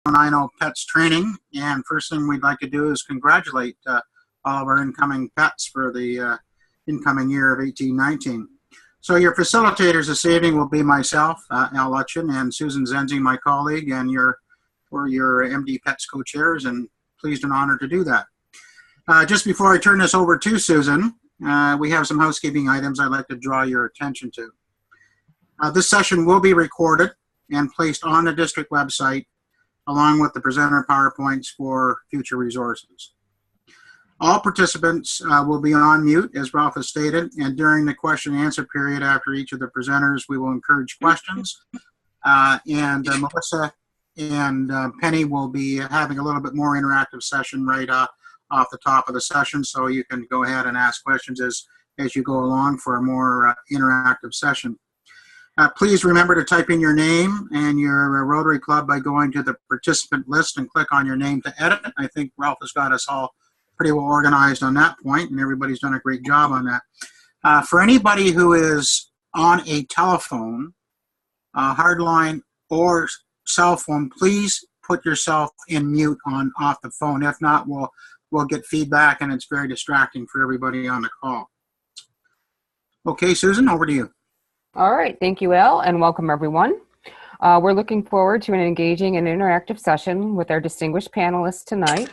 I know Pets Training, and first thing we'd like to do is congratulate all of our incoming pets for the incoming year of 1819. So your facilitators this evening will be myself, Al Lutchen, and Susan Zenzi, my colleague, and we're your MD Pets co-chairs, and pleased and honored to do that. Just before I turn this over to Susan, we have some housekeeping items I'd like to draw your attention to. This session will be recorded and placed on the district website along with the presenter PowerPoints for future resources. All participants will be on mute, as Ralph has stated, and during the question and answer period after each of the presenters, we will encourage questions. Melissa and Penny will be having a little bit more interactive session right off the top of the session, so you can go ahead and ask questions as you go along for a more interactive session. Please remember to type in your name and your Rotary Club by going to the participant list and click on your name to edit. I think Ralph has got us all pretty well organized on that point, and everybody's done a great job on that. For anybody who is on a telephone, hardline, or cell phone, please put yourself in mute off the phone. If not, we'll get feedback, and it's very distracting for everybody on the call. Okay, Susan, over to you. All right, thank you, Al, and welcome everyone. We're looking forward to an engaging and interactive session with our distinguished panelists tonight.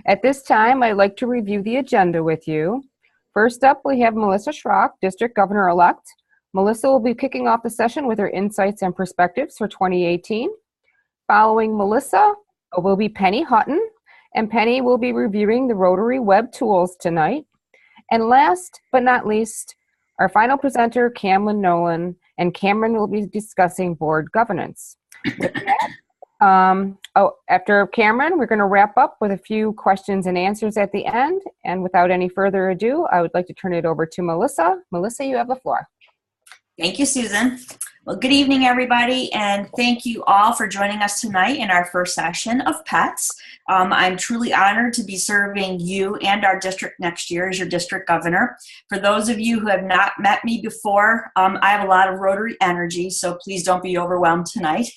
At this time, I'd like to review the agenda with you. First up, we have Melissa Schrock, District Governor-elect. Melissa will be kicking off the session with her insights and perspectives for 2018. Following Melissa will be Penny Hutton, and Penny will be reviewing the Rotary Web tools tonight. And last but not least, our final presenter, Cameron Nolan, and Cameron will be discussing board governance. With that, after Cameron, we're going to wrap up with a few questions and answers at the end. And without any further ado, I would like to turn it over to Melissa. Melissa, you have the floor. Thank you, Susan. Well, good evening, everybody, and thank you all for joining us tonight in our first session of PETS. I'm truly honored to be serving you and our district next year as your district governor. For those of you who have not met me before, I have a lot of Rotary energy, so please don't be overwhelmed tonight.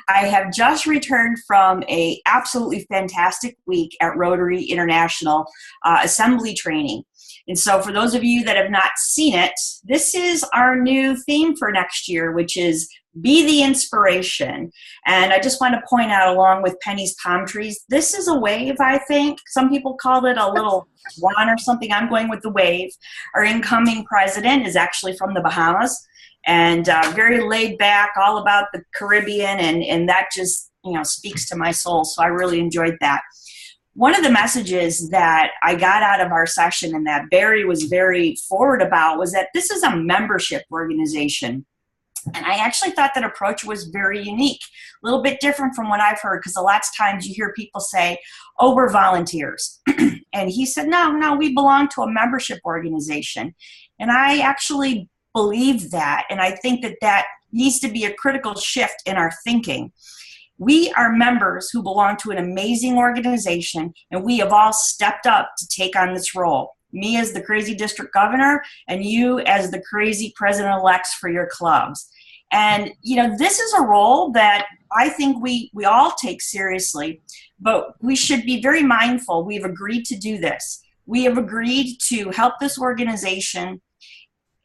I have just returned from an absolutely fantastic week at Rotary International Assembly Training. And so for those of you that have not seen it, this is our new theme for next year, which is Be the Inspiration. And I just want to point out, along with Penny's palm trees, this is a wave, I think. Some people call it a little swan or something. I'm going with the wave. Our incoming president is actually from the Bahamas, and very laid back, all about the Caribbean, and that just, speaks to my soul. So I really enjoyed that. One of the messages that I got out of our session and that Barry was very forward about was that this is a membership organization. And I actually thought that approach was very unique, a little bit different from what I've heard, because a lot of times you hear people say, oh, we're volunteers. And he said, no, we belong to a membership organization. And I actually believe that, and I think that that needs to be a critical shift in our thinking. We are members who belong to an amazing organization, and we have all stepped up to take on this role. Me as the crazy district governor, and you as the crazy president-elects for your clubs. And, this is a role that I think we all take seriously, but we should be very mindful. We've agreed to do this. We have agreed to help this organization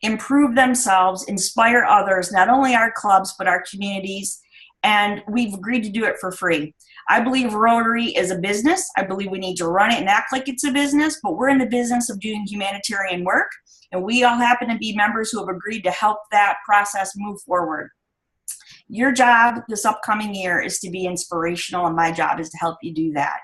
improve themselves, inspire others, not only our clubs, but our communities. And we've agreed to do it for free. I believe Rotary is a business. I believe we need to run it and act like it's a business, but we're in the business of doing humanitarian work, and we all happen to be members who have agreed to help that process move forward. Your job this upcoming year is to be inspirational, and my job is to help you do that.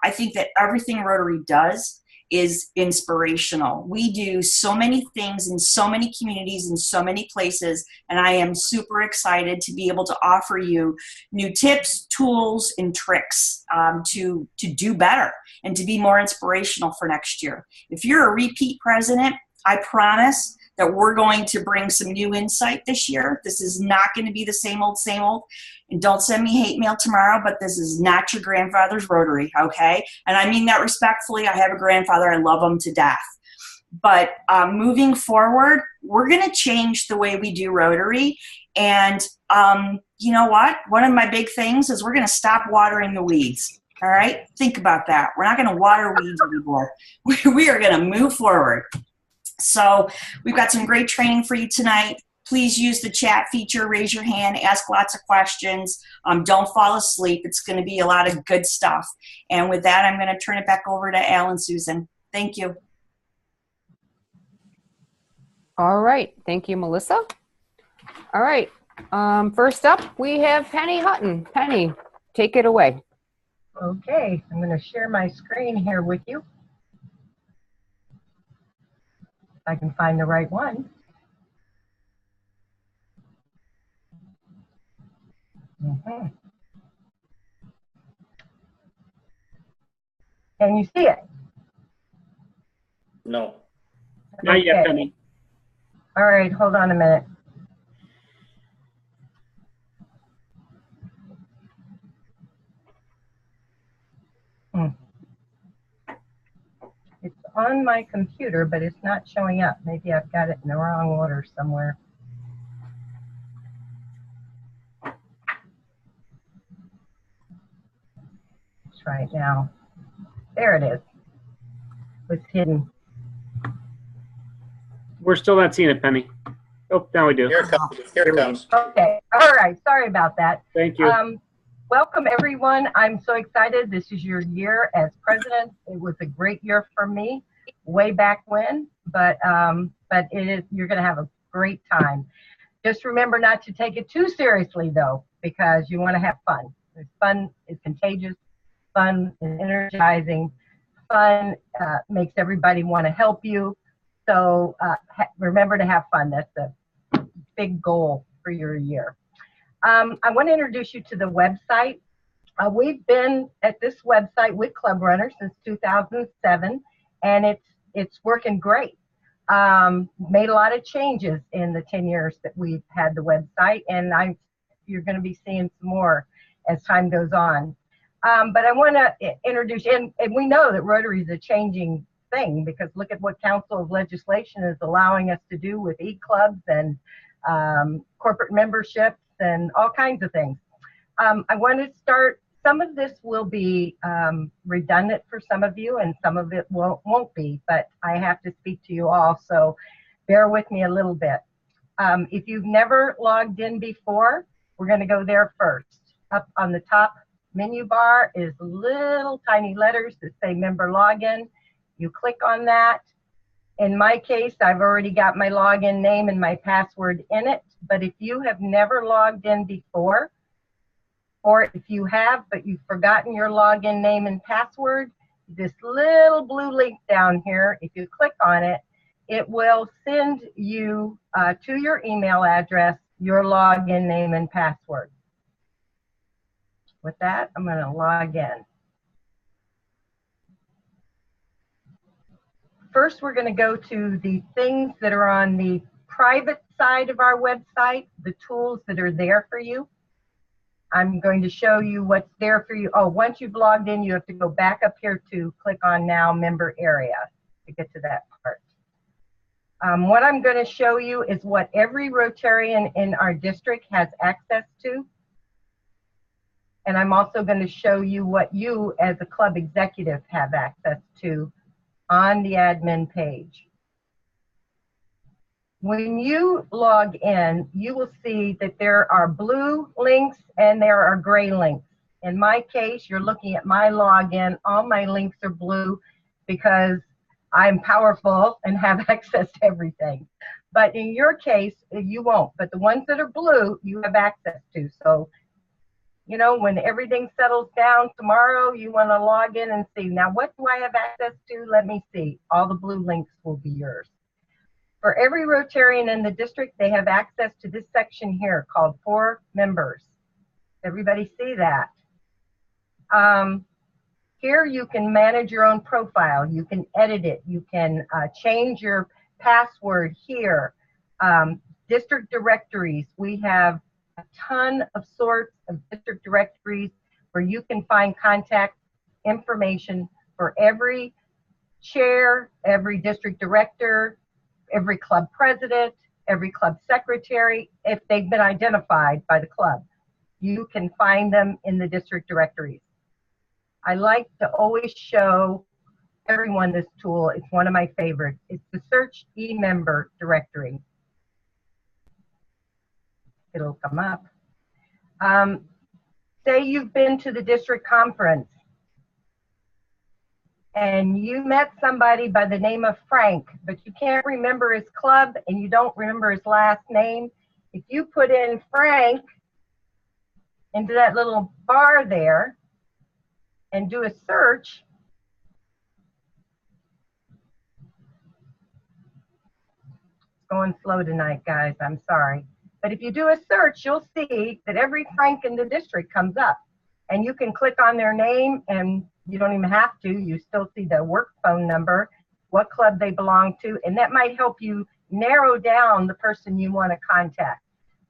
I think that everything Rotary does is inspirational. We do so many things in so many communities, in so many places, and I am super excited to be able to offer you new tips, tools, and tricks to do better and to be more inspirational for next year. If you're a repeat president, I promise that we're going to bring some new insight this year. This is not going to be the same old, same old. And don't send me hate mail tomorrow, but this is not your grandfather's Rotary, okay? And I mean that respectfully. I have a grandfather. I love him to death. But moving forward, we're going to change the way we do Rotary. And you know what? One of my big things is we're going to stop watering the weeds. All right? Think about that. We're not going to water weeds anymore. We are going to move forward. So we've got some great training for you tonight. Please use the chat feature, raise your hand, ask lots of questions. Don't fall asleep. It's going to be a lot of good stuff. And with that, I'm going to turn it back over to Al and Susan. Thank you. All right. Thank you, Melissa. All right. First up, we have Penny Hutton. Penny, take it away. Okay, I'm going to share my screen here with you. If I can find the right one. Can you see it? No. Not yet, Penny. All right, hold on a minute. It's on my computer, but it's not showing up. Maybe I've got it in the wrong order somewhere. Let's try it now. There it is. It's hidden. We're still not seeing it, Penny. Oh, now we do. Here it comes. Here it comes. Okay, all right, sorry about that. Thank you. Welcome everyone. I'm so excited. This is your year as president. It was a great year for me way back when, but you're going to have a great time. Just remember not to take it too seriously though, because you want to have fun. Fun is contagious. Fun is energizing. Fun makes everybody want to help you. So remember to have fun. That's a big goal for your year. I want to introduce you to the website. We've been at this website with Club Runner since 2007, and it's working great. Made a lot of changes in the 10 years that we've had the website, and you're going to be seeing some more as time goes on. But I want to introduce you, and we know that Rotary is a changing thing, because look at what Council of Legislation is allowing us to do with e-clubs and corporate memberships and all kinds of things. I want to start, some of this will be redundant for some of you and some of it won't be, but I have to speak to you all, so bear with me a little bit. If you've never logged in before, we're going to go there first. Up on the top menu bar is little tiny letters that say member login. You click on that. In my case, I've already got my login name and my password in it, but if you have never logged in before, or if you have, but you've forgotten your login name and password, this little blue link down here, if you click on it, it will send you to your email address your login name and password. With that, I'm going to log in. First, we're going to go to the things that are on the private side of our website, the tools that are there for you. I'm going to show you what's there for you. Oh, once you've logged in, you have to go back up here to click on Now Member Area to get to that part. What I'm going to show you is what every Rotarian in our district has access to. And I'm also going to show you what you as a club executive have access to on the admin page. When you log in, you will see that there are blue links and there are gray links. In my case, you're looking at my login. All my links are blue because I'm powerful and have access to everything. But in your case, you won't. But the ones that are blue, you have access to. So, you know, when everything settles down tomorrow, you want to log in and see, now what do I have access to? Let me see. All the blue links will be yours. For every Rotarian in the district, they have access to this section here called For Members. Everybody see that? Here you can manage your own profile. You can edit it. You can change your password here. District directories. We have a ton of sorts of district directories where you can find contact information for every chair, every district director, every club president, every club secretary, if they've been identified by the club. you can find them in the district directories. I like to always show everyone this tool. It's one of my favorites. It's the Search eMember directory. It'll come up. Say you've been to the district conference and you met somebody by the name of Frank, but you can't remember his club and you don't remember his last name. If you put in Frank into that little bar there and do a search, it's going slow tonight, guys, I'm sorry. But if you do a search, you'll see that every Frank in the district comes up. And you can click on their name, and you don't even have to. You still see the work phone number, what club they belong to, and that might help you narrow down the person you want to contact.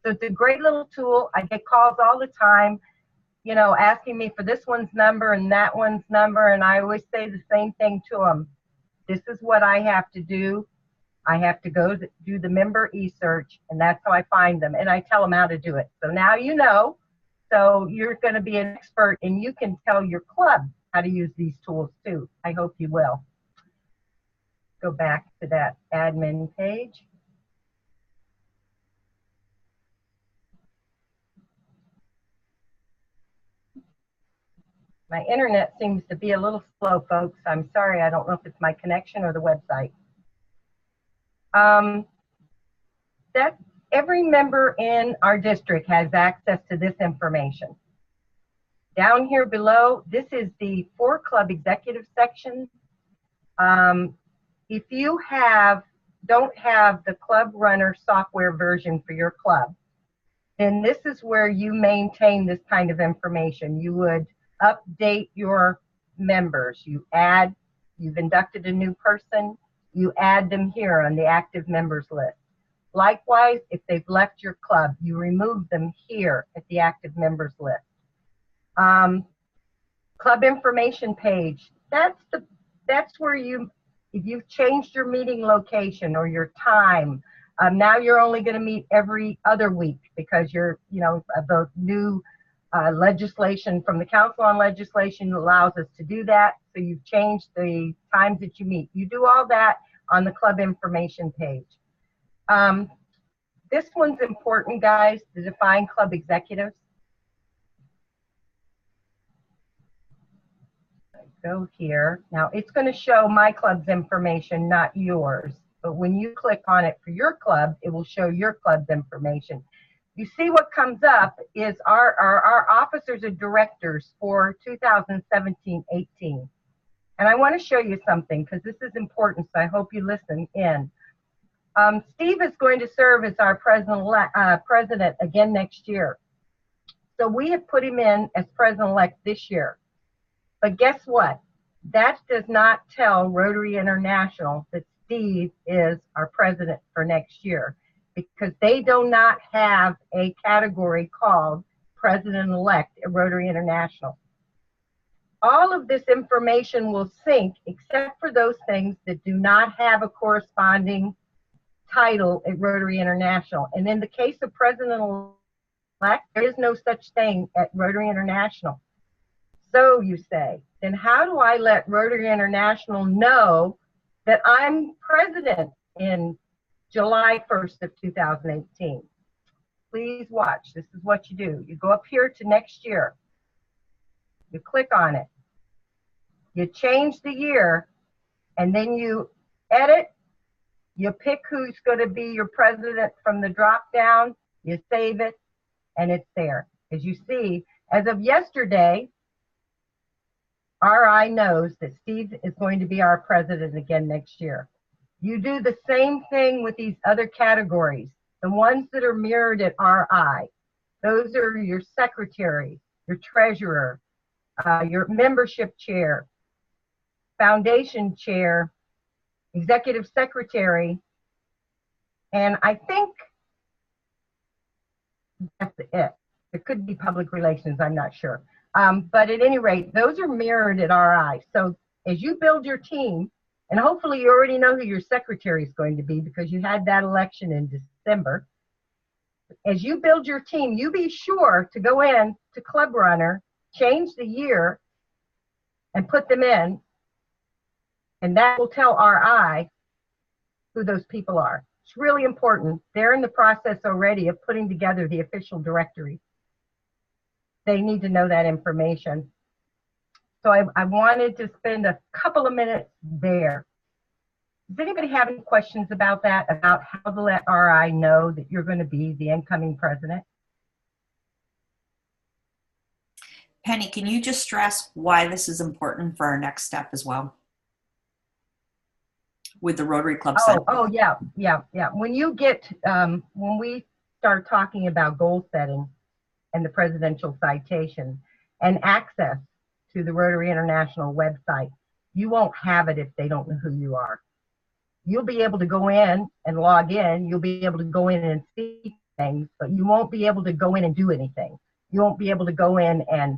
So it's a great little tool. I get calls all the time, you know, asking me for this one's number and that one's number, and I always say the same thing to them. This is what I have to do. I have to go do the member e-search, and that's how I find them, and I tell them how to do it. So now you know. So you're going to be an expert, and you can tell your club how to use these tools too. I hope you will. Go back to that admin page. My internet seems to be a little slow, folks. I'm sorry. I don't know if it's my connection or the website. Every member in our district has access to this information. Down here below, this is the For Club Executive section. If you don't have the Club Runner software version for your club, then this is where you maintain this kind of information. You would update your members. You've inducted a new person, you add them here on the active members list. Likewise, if they've left your club, you remove them here at the active members list. Club information page, that's where if you've changed your meeting location or your time, now you're only going to meet every other week because the new legislation from the Council on Legislation allows us to do that. So you've changed the times that you meet. You do all that on the club information page. This one's important, guys, to define club executives. Go here. Now it's going to show my club's information, not yours. But when you click on it for your club, it will show your club's information. You see what comes up is our officers and directors for 2017-18. And I want to show you something because this is important, so I hope you listen in. Steve is going to serve as our president again next year. So we have put him in as president-elect this year. But guess what? That does not tell Rotary International that Steve is our president for next year because they do not have a category called president-elect at Rotary International. All of this information will sync except for those things that do not have a corresponding title at Rotary International. And in the case of president-elect, there is no such thing at Rotary International. So you say, then how do I let Rotary International know that I'm president in July 1st of 2018? Please watch. This is what you do. You go up here to next year. You click on it. You change the year, and then you edit. You pick who's going to be your president from the drop down. You save it, and it's there. As you see, as of yesterday, RI knows that Steve is going to be our president again next year. You do the same thing with these other categories, the ones that are mirrored at RI. Those are your secretary, your treasurer, your membership chair, foundation chair, executive secretary, and I think that's it. There could be public relations, I'm not sure. But at any rate, those are mirrored at RI. So as you build your team, and hopefully you already know who your secretary is going to be because you had that election in December, as you build your team, you be sure to go in to Club Runner, change the year, and put them in, and that will tell RI who those people are. It's really important. They're in the process already of putting together the official directory. They need to know that information. So I wanted to spend a couple of minutes there. Does anybody have any questions about that, about how to let RI know that you're going to be the incoming president? Penny, can you just stress why this is important for our next step as well? With the Rotary Club Center. Yeah. When you get, when we start talking about goal setting and the presidential citation and access to the Rotary International website, you won't have it if they don't know who you are. You'll be able to go in and log in. You'll be able to go in and see things, but you won't be able to go in and do anything. You won't be able to go in and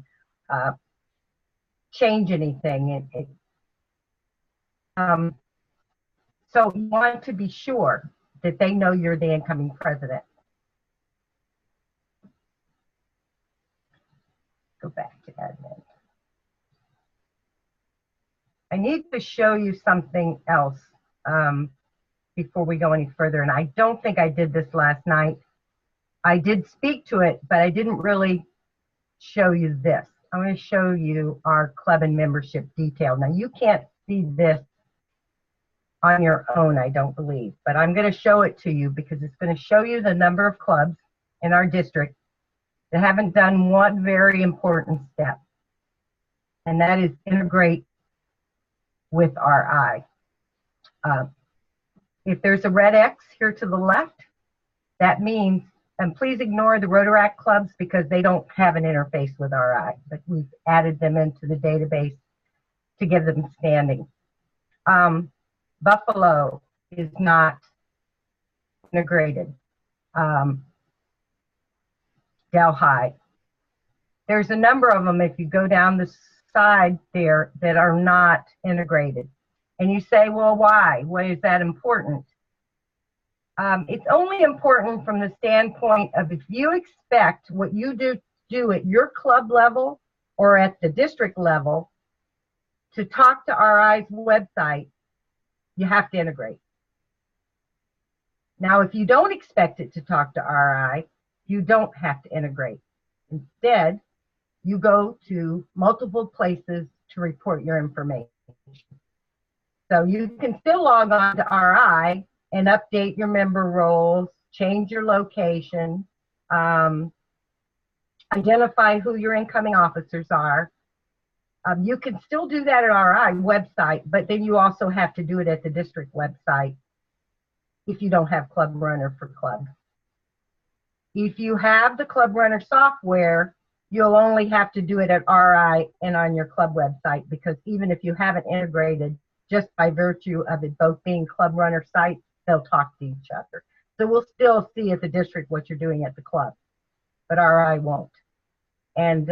change anything. So you want to be sure that they know you're the incoming president. Go back to admin. I need to show you something else before we go any further, and I don't think I did this last night. I did speak to it, but I didn't really show you this. I'm going to show you our club and membership detail. Now, you can't see this on your own, I don't believe, but I'm going to show it to you because it's going to show you the number of clubs in our district that haven't done one very important step, and that is integrate with RI. If there's a red X here to the left, that means, and please ignore the Rotaract clubs because they don't have an interface with RI, but we've added them into the database to give them standing. Buffalo is not integrated. Delhi. There's a number of them, if you go down the side there, that are not integrated. And you say, well, why? Why is that important? It's only important from the standpoint of if you expect what you do at your club level or at the district level to talk to RI's website, you have to integrate. Now, if you don't expect it to talk to RI, you don't have to integrate. Instead, you go to multiple places to report your information. So you can still log on to RI and update your member roles, change your location, identify who your incoming officers are. You can still do that at RI website, but then you also have to do it at the district website if you don't have Club Runner for Club. If you have the Club Runner software, you'll only have to do it at RI and on your club website, because even if you haven't integrated, just by virtue of it both being Club Runner sites, they'll talk to each other. So we'll still see at the district what you're doing at the club, but RI won't. And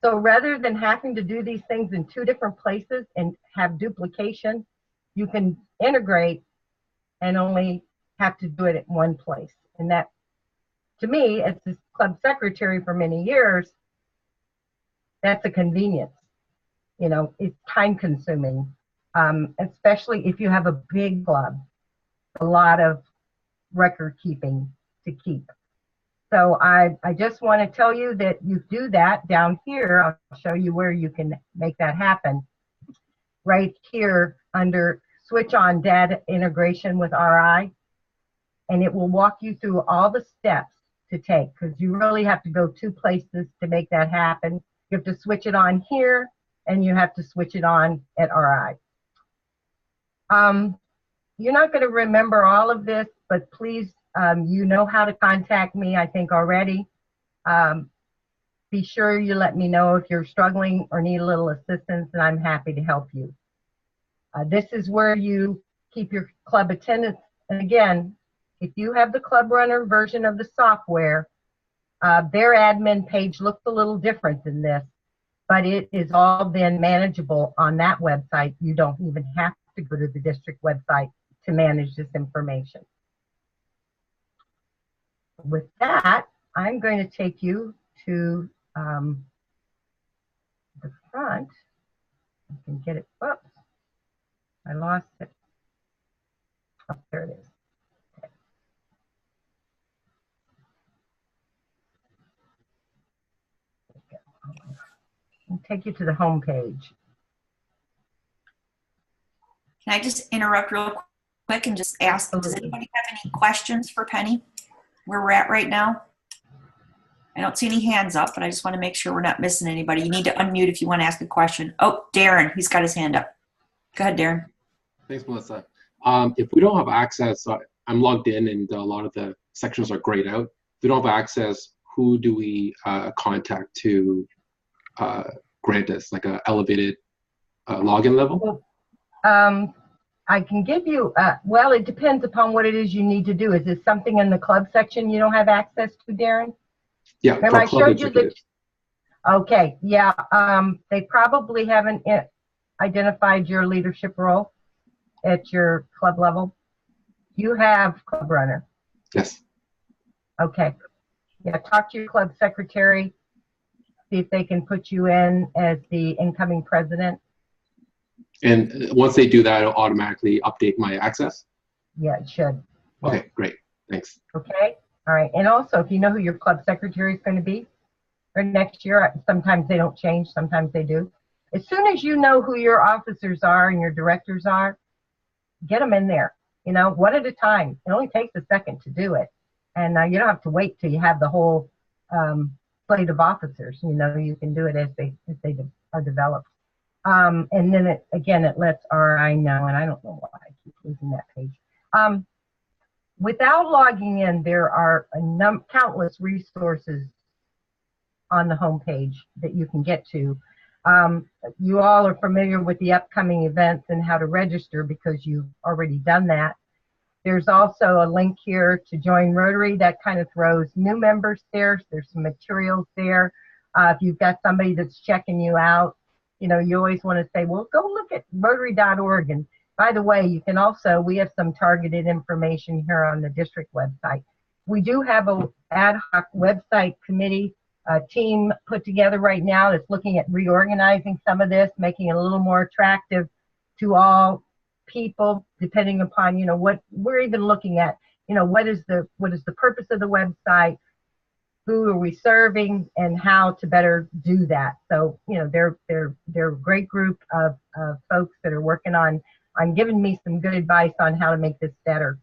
so rather than having to do these things in two different places and have duplication, you can integrate and only have to do it at one place. And that, to me, as the club secretary for many years, that's a convenience. You know, it's time consuming, especially if you have a big club, a lot of record keeping to keep. So I just want to tell you that you do that down here. I'll show you where you can make that happen. Right here under switch on data integration with RI, and it will walk you through all the steps to take, because you really have to go two places to make that happen. You have to switch it on here, and you have to switch it on at RI. You're not going to remember all of this, but please, you know how to contact me, I think already. Be sure you let me know if you're struggling or need a little assistance, and I'm happy to help you. This is where you keep your club attendance. And again, if you have the Club Runner version of the software, their admin page looks a little different than this, but it is all then manageable on that website. You don't even have to go to the district website to manage this information. With that, I'm going to take you to the front. I can get it. Whoops, I lost it. Oh, there it is. I'll take you to the home page. Can I just interrupt real quick and just ask, does Absolutely. anybody have any questions for Penny where we're at right now? I don't see any hands up, but I just want to make sure we're not missing anybody. You need to unmute if you want to ask a question. Oh, Darren, he's got his hand up. Go ahead, Darren. Thanks, Melissa. If we don't have access, I'm logged in and a lot of the sections are grayed out. If we don't have access, who do we contact to grant us like a elevated login level? I can give you, well, it depends upon what it is you need to do. Is this something in the club section you don't have access to, Darren? Yeah, Remember, I for club showed you the, executives. okay, yeah, they probably haven't identified your leadership role at your club level. You have club runner. Yes. Okay. Yeah, talk to your club secretary, see if they can put you in as the incoming president. And once they do that, it'll automatically update my access? Yeah, it should. Yeah. Okay, great. Thanks. Okay. All right. And also, if you know who your club secretary is going to be for next year, sometimes they don't change, sometimes they do. As soon as you know who your officers are and your directors are, get them in there, you know, one at a time. It only takes a second to do it. And you don't have to wait till you have the whole slate of officers. You know, you can do it as they are developed. And then it lets RI know, and I don't know why I keep losing that page. Without logging in, there are countless resources on the home page that you can get to. You all are familiar with the upcoming events and how to register because you've already done that. There's also a link here to join Rotary that kind of throws new members there. There's some materials there. If you've got somebody that's checking you out, you know, you always want to say, well, go look at Rotary.org. And by the way, you can also, we have some targeted information here on the district website. We do have an ad hoc website committee team put together right now that's looking at reorganizing some of this, making it a little more attractive to all people, depending upon, you know, what we're even looking at, you know, what is the purpose of the website, who are we serving, and how to better do that. So, you know, they're a great group of folks that are working on giving me some good advice on how to make this better.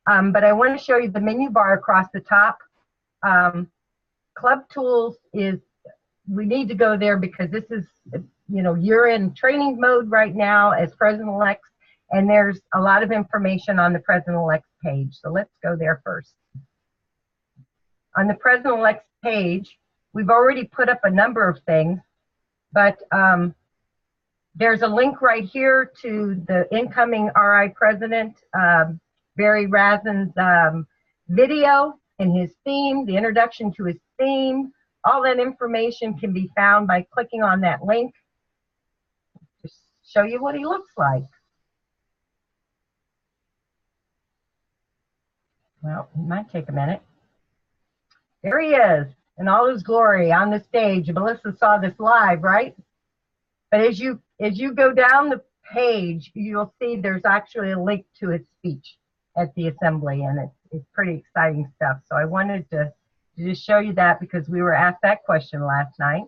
But I want to show you the menu bar across the top. Club Tools is, we need to go there because this is, you know, you're in training mode right now as President-elect, and there's a lot of information on the President-elect page. So let's go there first. On the President-elect page, we've already put up a number of things, but there's a link right here to the incoming RI President, Barry Razin's video and his theme, the introduction to his theme. All that information can be found by clicking on that link. Just show you what he looks like. Well, it might take a minute. There he is in all his glory on the stage. Melissa saw this live, right? But as you go down the page, you'll see there's actually a link to his speech at the assembly, and it's pretty exciting stuff. So I wanted to just show you that because we were asked that question last night.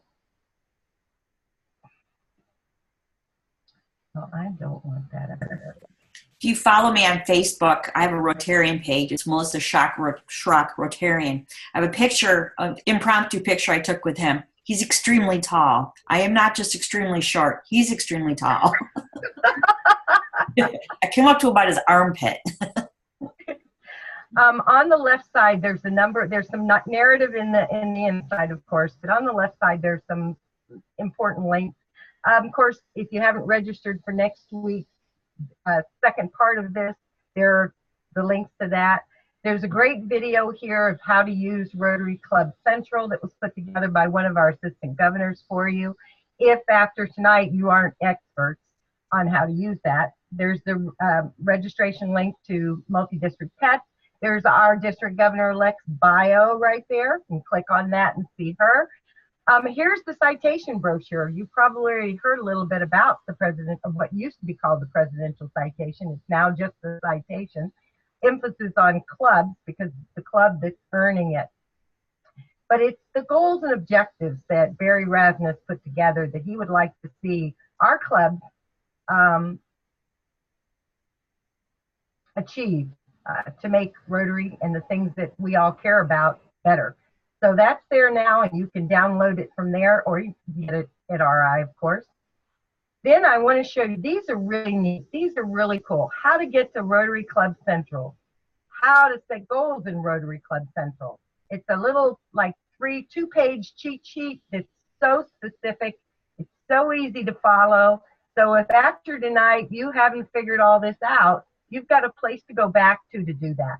Well, I don't want that up there. If you follow me on Facebook, I have a Rotarian page. It's Melissa Schrock Rotarian. I have a picture, an impromptu picture I took with him. He's extremely tall. I am not just extremely short. He's extremely tall. I came up to about his armpit. On the left side, there's some narrative in the inside, of course, but on the left side, there's some important links. Of course, if you haven't registered for next week's second part of this, there are the links to that. There's a great video here of how to use Rotary Club Central that was put together by one of our assistant governors for you. If after tonight you aren't experts on how to use that, there's the registration link to multi-district pets. There's our district governor-elect's bio right there. You can click on that and see her. Here's the citation brochure. You probably already heard a little bit about the president of what used to be called the presidential citation. It's now just the citation. Emphasis on clubs because it's the club that's earning it. But it's the goals and objectives that Barry Rasmus put together that he would like to see our clubs achieve to make Rotary and the things that we all care about better. So that's there now, and you can download it from there, or you can get it at RI, of course. Then I want to show you, these are really neat. These are really cool. How to get to Rotary Club Central. How to set goals in Rotary Club Central. It's a little like two-page cheat sheet that's so specific. It's so easy to follow. So if after tonight you haven't figured all this out, you've got a place to go back to do that.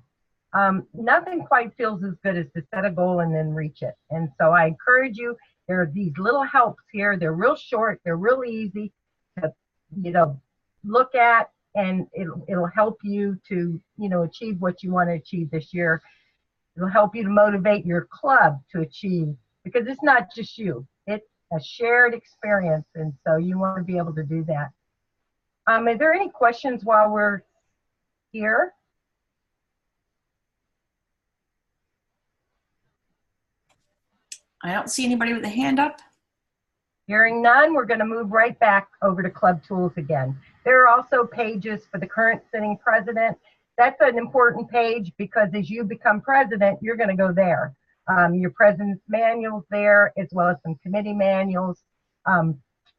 Nothing quite feels as good as to set a goal and then reach it. And so I encourage you, there are these little helps here. They're real short. They're really easy to, look at, and it'll help you to, achieve what you want to achieve this year. It'll help you to motivate your club to achieve, because it's not just you. It's a shared experience, and so you want to be able to do that. Are there any questions while we're here? I don't see anybody with a hand up. Hearing none, we're going to move right back over to Club Tools again. There are also pages for the current sitting president. That's an important page because as you become president, you're going to go there. Your president's manual's there, as well as some committee manuals.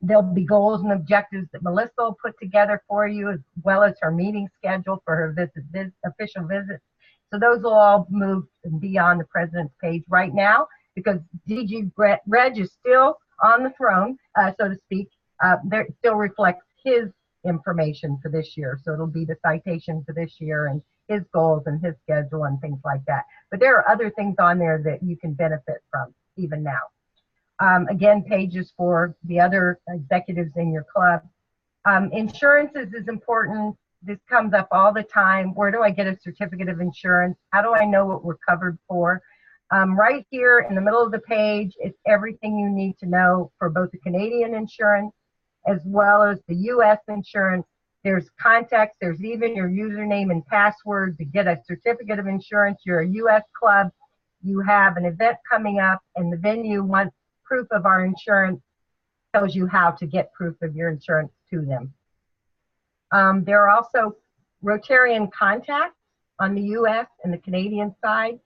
There'll be goals and objectives that Melissa will put together for you, as well as her meeting schedule for her official visits. So those will all move and be on the president's page right now, because DG Reg is still on the throne, so to speak. There still reflects his information for this year. So it'll be the citation for this year and his goals and his schedule and things like that. But there are other things on there that you can benefit from even now. Again, pages for the other executives in your club. Insurances is important. This comes up all the time. Where do I get a certificate of insurance? How do I know what we're covered for? Right here in the middle of the page, it's everything you need to know for both the Canadian insurance as well as the U.S. insurance. There's contacts, there's even your username and password to get a certificate of insurance. You're a U.S. club, you have an event coming up, and the venue wants proof of our insurance, tells you how to get proof of your insurance to them. There are also Rotarian contacts on the U.S. and the Canadian side.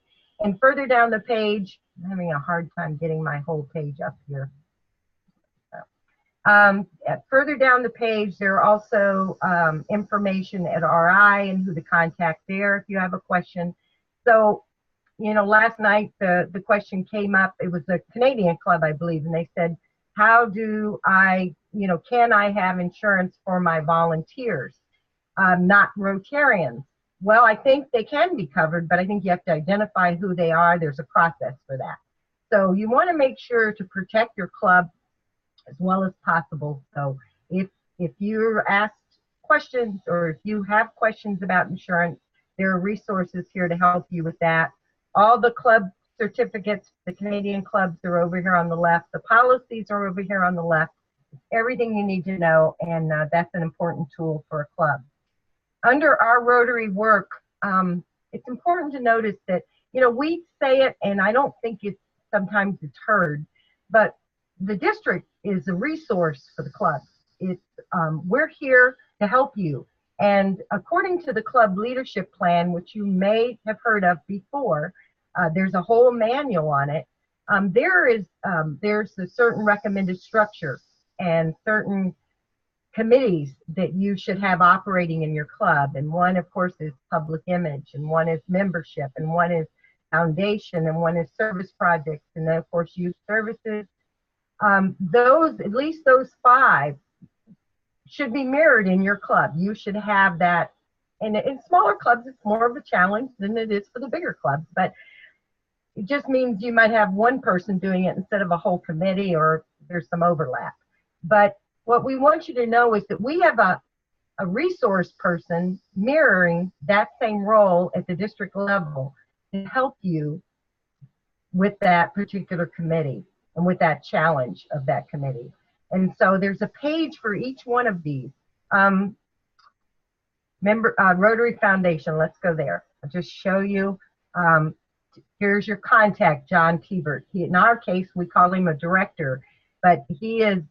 And further down the page, I'm having a hard time getting my whole page up here. Further down the page, there are also information at RI and who to contact there if you have a question. So, last night the question came up. It was a Canadian club, I believe, and they said, how do I, can I have insurance for my volunteers, not Rotarians? Well, I think they can be covered, but I think you have to identify who they are. There's a process for that. So you want to make sure to protect your club as well as possible. So if you're asked questions or if you have questions about insurance, there are resources here to help you with that. All the club certificates, the Canadian clubs are over here on the left. The policies are over here on the left. Everything you need to know, and that's an important tool for a club. Under our Rotary work, it's important to notice that, we say it, and I don't think sometimes it's heard, but the district is a resource for the club. We're here to help you. And according to the club leadership plan, which you may have heard of before, there's a whole manual on it. There's a certain recommended structure and certain committees that you should have operating in your club. And one, of course, is public image, and one is membership, and one is foundation, and one is service projects, and then, of course, youth services. At least those 5 should be mirrored in your club. You should have that. And in smaller clubs, it's more of a challenge than it is for the bigger clubs, but it just means you might have one person doing it instead of a whole committee, or there's some overlap. But what we want you to know is that we have a a resource person mirroring that same role at the district level to help you with that particular committee and with that challenge of that committee. And so there's a page for each one of these. Rotary Foundation, let's go there. I'll just show you. Here's your contact, John Tebert. In our case, we call him a director, but he is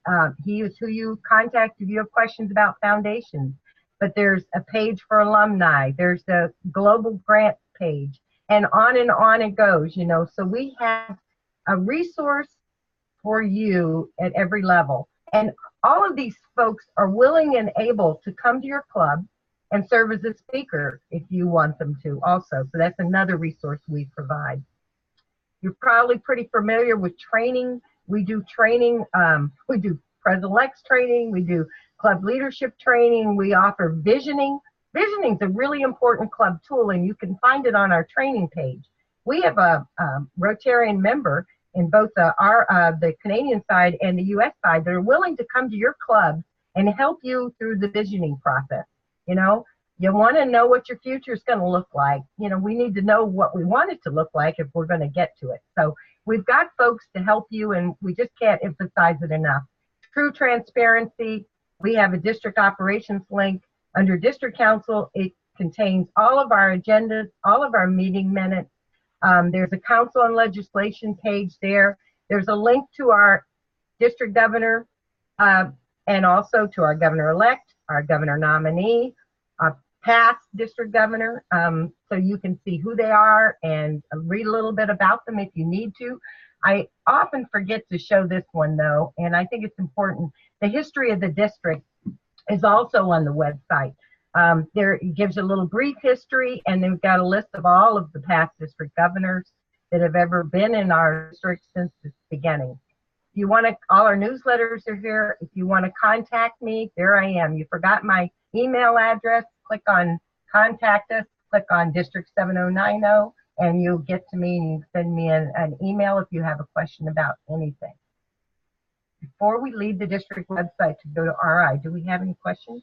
who you contact if you have questions about foundations. But there's a page for alumni. There's the global grant page, and on it goes, you know. So we have a resource for you at every level. And all of these folks are willing and able to come to your club and serve as a speaker if you want them to also. So that's another resource we provide. You're probably pretty familiar with training. We do training, we do Pres-Elects training, we do club leadership training, we offer visioning. Visioning is a really important club tool, and you can find it on our training page. We have a Rotarian member in both the Canadian side and the US side that are willing to come to your club and help you through the visioning process. You know, you want to know what your future is going to look like. You know, we need to know what we want it to look like if we're going to get to it. So we've got folks to help you, and we just can't emphasize it enough. True transparency. We have a district operations link under district council. It contains all of our agendas, all of our meeting minutes. There's a council on legislation page there. There's a link to our district governor and also to our governor-elect, our governor nominee, our past district governor, so you can see who they are and read a little bit about them if you need to. I often forget to show this one though, and I think it's important. The history of the district is also on the website. There it gives a little brief history, and then we've got a list of all of the past district governors that have ever been in our district since its beginning. If you want to, all our newsletters are here. If you want to contact me, there I am. You forgot my email address, click on contact us, click on District 7090, and you'll get to me and you send me an email if you have a question about anything. Before we leave the district website to go to RI, do we have any questions?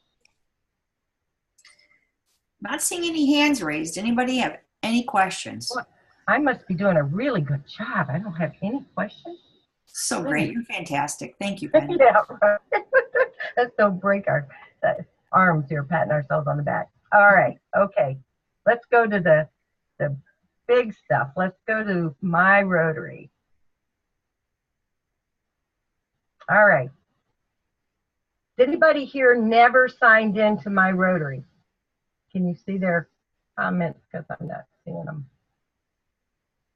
Not seeing any hands raised. Anybody have any questions? I must be doing a really good job. I don't have any questions. So great. You're fantastic. Thank you, Penny. Yeah, right. Let's don't break our arms here, patting ourselves on the back. All right. Okay. Let's go to the big stuff. Let's go to My Rotary. All right. Anybody here never signed into My Rotary? Can you see their comments? Because I'm not seeing them.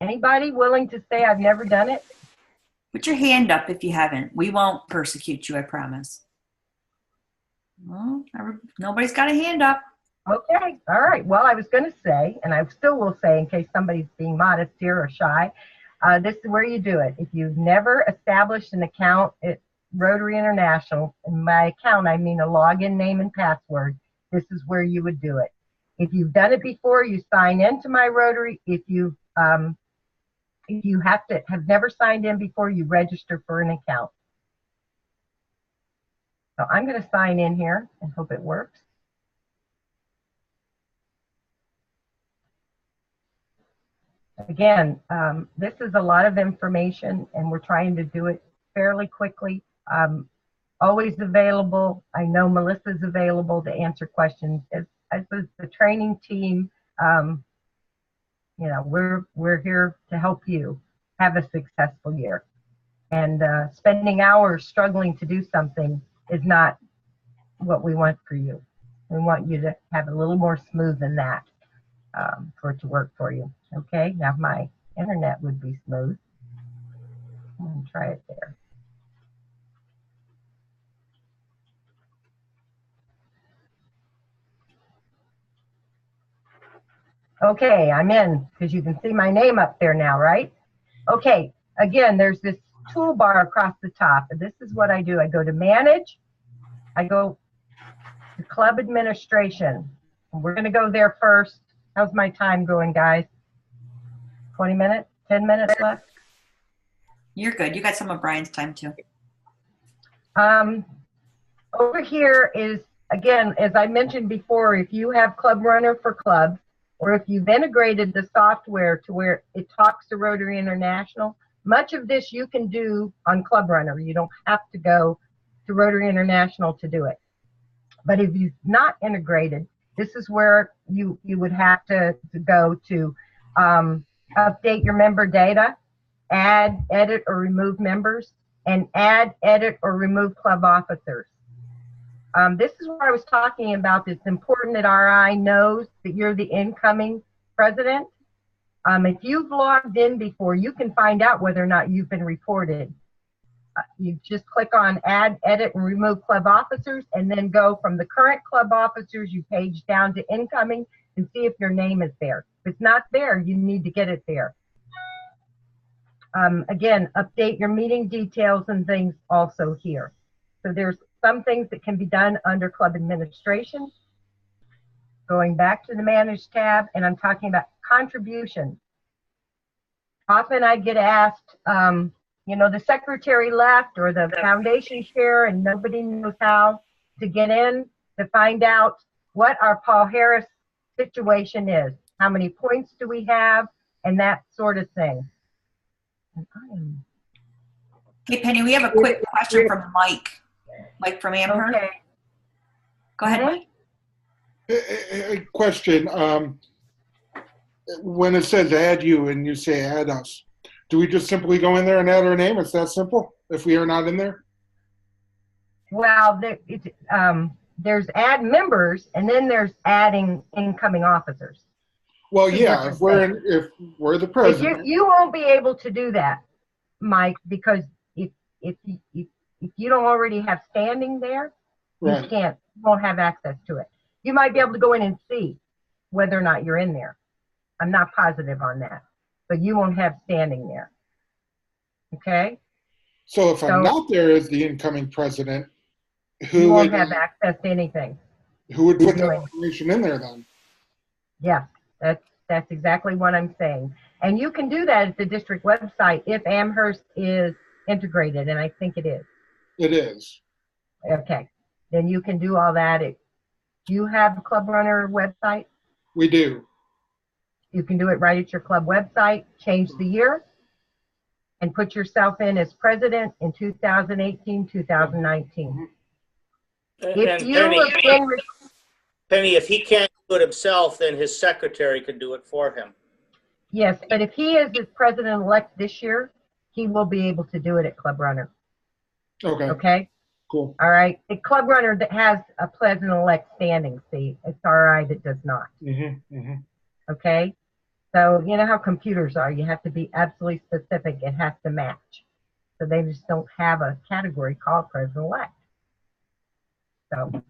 Anybody willing to say I've never done it? Put your hand up if you haven't. We won't persecute you, I promise. Well, nobody's got a hand up. Okay. All right. Well, I was going to say, and I still will say in case somebody's being modest here or shy, this is where you do it. If you've never established an account at Rotary International, and by account I mean a login name and password, this is where you would do it. If you've done it before, you sign into My Rotary. If you have never signed in before, you register for an account. So I'm going to sign in here and hope it works. Again, this is a lot of information, and we're trying to do it fairly quickly. Always available. I know Melissa's available to answer questions. As is the training team. You know, we're here to help you have a successful year. And spending hours struggling to do something is not what we want for you. We want you to have a little more smooth than that for it to work for you. Okay, now my internet would be smooth. I'm gonna try it there. Okay, I'm in, because you can see my name up there now, right? Okay, again, there's this toolbar across the top. And this is what I do. I go to Manage. I go to Club Administration. And we're going to go there first. How's my time going, guys? 20 minutes? 10 minutes left? You're good. You got some of Brian's time too. Over here is again, as I mentioned before, if you have Club Runner for clubs, or if you've integrated the software to where it talks to Rotary International, much of this you can do on Club Runner. You don't have to go to Rotary International to do it. But if you've not integrated, this is where you would have to go to update your member data, add, edit, or remove members, and add, edit, or remove club officers. This is what I was talking about. It's important that RI knows that you're the incoming president. If you've logged in before, you can find out whether or not you've been reported. You just click on add, edit, and remove club officers, and then go from the current club officers, you page down to incoming and see if your name is there. If it's not there, you need to get it there. Again, update your meeting details and things also here. So there's some things that can be done under club administration. Going back to the manage tab, and I'm talking about contributions. Often I get asked, you know, the secretary left or the foundation chair, and nobody knows how to get in to find out what our Paul Harris situation is. How many points do we have, and that sort of thing. Hey, Penny, we have a quick question from Mike. Mike from Amherst. Okay. Go ahead, Mike. A question. When it says add you and you say add us, do we just simply go in there and add our name? It's that simple if we are not in there? Well, there's add members, and then there's adding incoming officers. Well, yeah, if we're the president. You won't be able to do that, Mike, because if you don't already have standing there, Right. you won't have access to it. You might be able to go in and see whether or not you're in there. I'm not positive on that, but you won't have standing there. Okay? So if I'm not there as the incoming president, You who won't would, have access to anything. who would put that Doing. information in there then? Yeah, that's exactly what I'm saying. And you can do that at the district website if Amherst is integrated, and I think it is. It is. Okay, then you can do all that. Do you have a Club Runner website? We do. You can do it right at your club website, change the year, and put yourself in as president in 2018, 2019. If you have been Penny, if he can't do it himself, then his secretary can do it for him. yes, but if he is as president-elect this year, he will be able to do it at Club Runner. Okay, Okay? cool. All right. A Club Runner that has a president-elect standing, see, it's RI that does not. Okay? So you know how computers are. You have to be absolutely specific. It has to match. So they just don't have a category called president-elect. So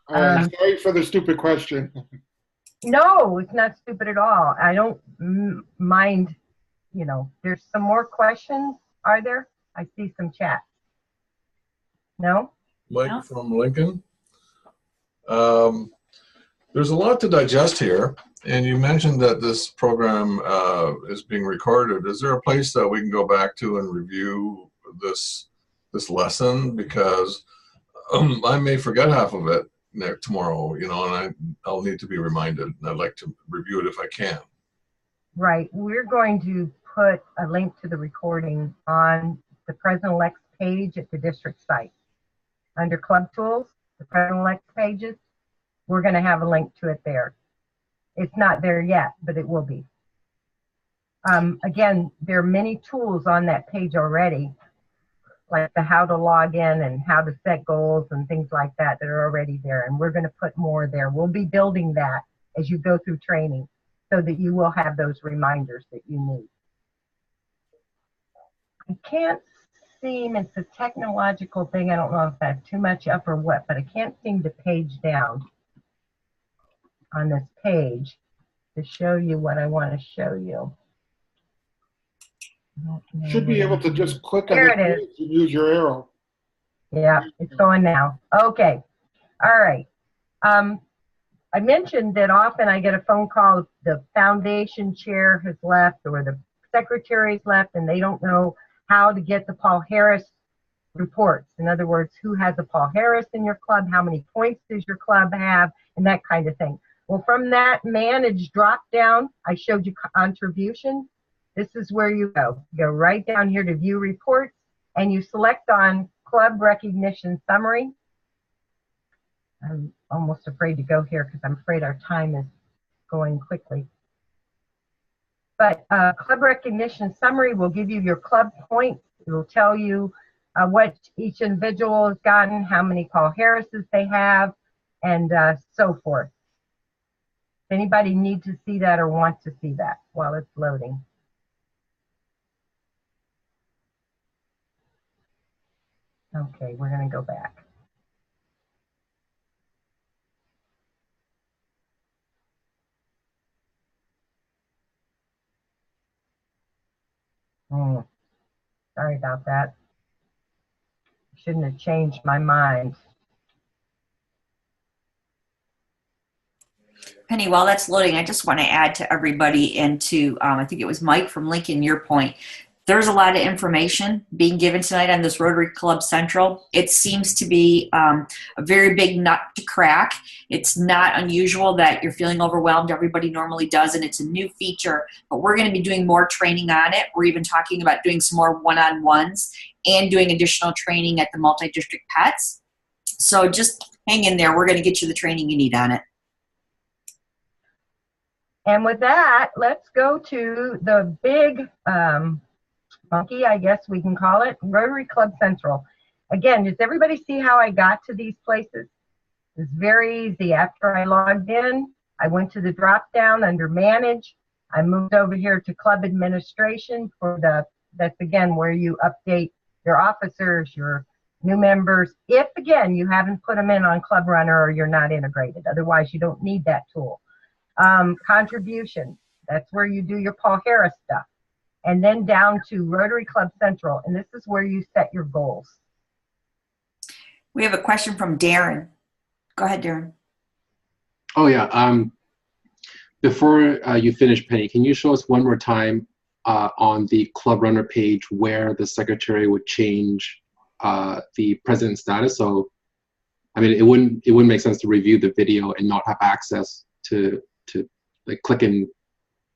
Sorry for the stupid question. no, it's not stupid at all. I don't mind, you know. There's some more questions, are there? I see some chat. No? Mike from Lincoln. There's a lot to digest here, and you mentioned that this program is being recorded. Is there a place that we can go back to and review this lesson? Because I may forget half of it tomorrow, you know, and I'll need to be reminded, and I'd like to review it if I can. Right. We're going to put a link to the recording on the President-elect's page at the district site. Under Club Tools, the President-elect pages, we're going to have a link to it there. It's not there yet, but it will be. Again, there are many tools on that page already, like the how to log in and how to set goals and things like that that are already there. And we're going to put more there. We'll be building that as you go through training so that you will have those reminders that you need. I can't seem, it's a technological thing. I don't know if I have too much up or what, but I can't seem to page down on this page to show you what I want to show you. Should be able to just click on There the it page and use your arrow. Yeah, it's going now. Okay. All right. I mentioned that often I get a phone call, the foundation chair has left or the secretary's left and they don't know how to get the Paul Harris reports. In other words, who has a Paul Harris in your club, how many points does your club have, and that kind of thing. Well, from that manage drop down, I showed you contributions. This is where you go. You go right down here to view reports, and you select on club recognition summary. I'm almost afraid to go here because I'm afraid our time is going quickly. But club recognition summary will give you your club points. It will tell you what each individual has gotten, how many Paul Harrises they have, and so forth. Does anybody need to see that or want to see that while it's loading? Okay, we're going to go back. Sorry about that. Shouldn't have changed my mind. Penny, while that's loading, I just want to add to everybody and to, I think it was Mike from Lincoln, your point. There's a lot of information being given tonight on this Rotary Club Central. It seems to be a very big nut to crack. It's not unusual that you're feeling overwhelmed. Everybody normally does, and it's a new feature. But we're going to be doing more training on it. We're even talking about doing some more one-on-ones and doing additional training at the multi-district pets. So just hang in there. We're going to get you the training you need on it. And with that, let's go to the big monkey, I guess we can call it, Rotary Club Central. Again, does everybody see how I got to these places? It's very easy. After I logged in, I went to the drop down under Manage. I moved over here to Club Administration for that's again where you update your officers, your new members, if again you haven't put them in on Club Runner or you're not integrated. Otherwise, you don't need that tool. Contributions, that's where you do your Paul Harris stuff. And then down to Rotary Club Central, and this is where you set your goals. We have a question from Darren. Go ahead, Darren. Oh yeah. Before you finish, Penny, can you show us one more time on the Club Runner page where the secretary would change the president status? So, I mean, it wouldn't make sense to review the video and not have access to like click in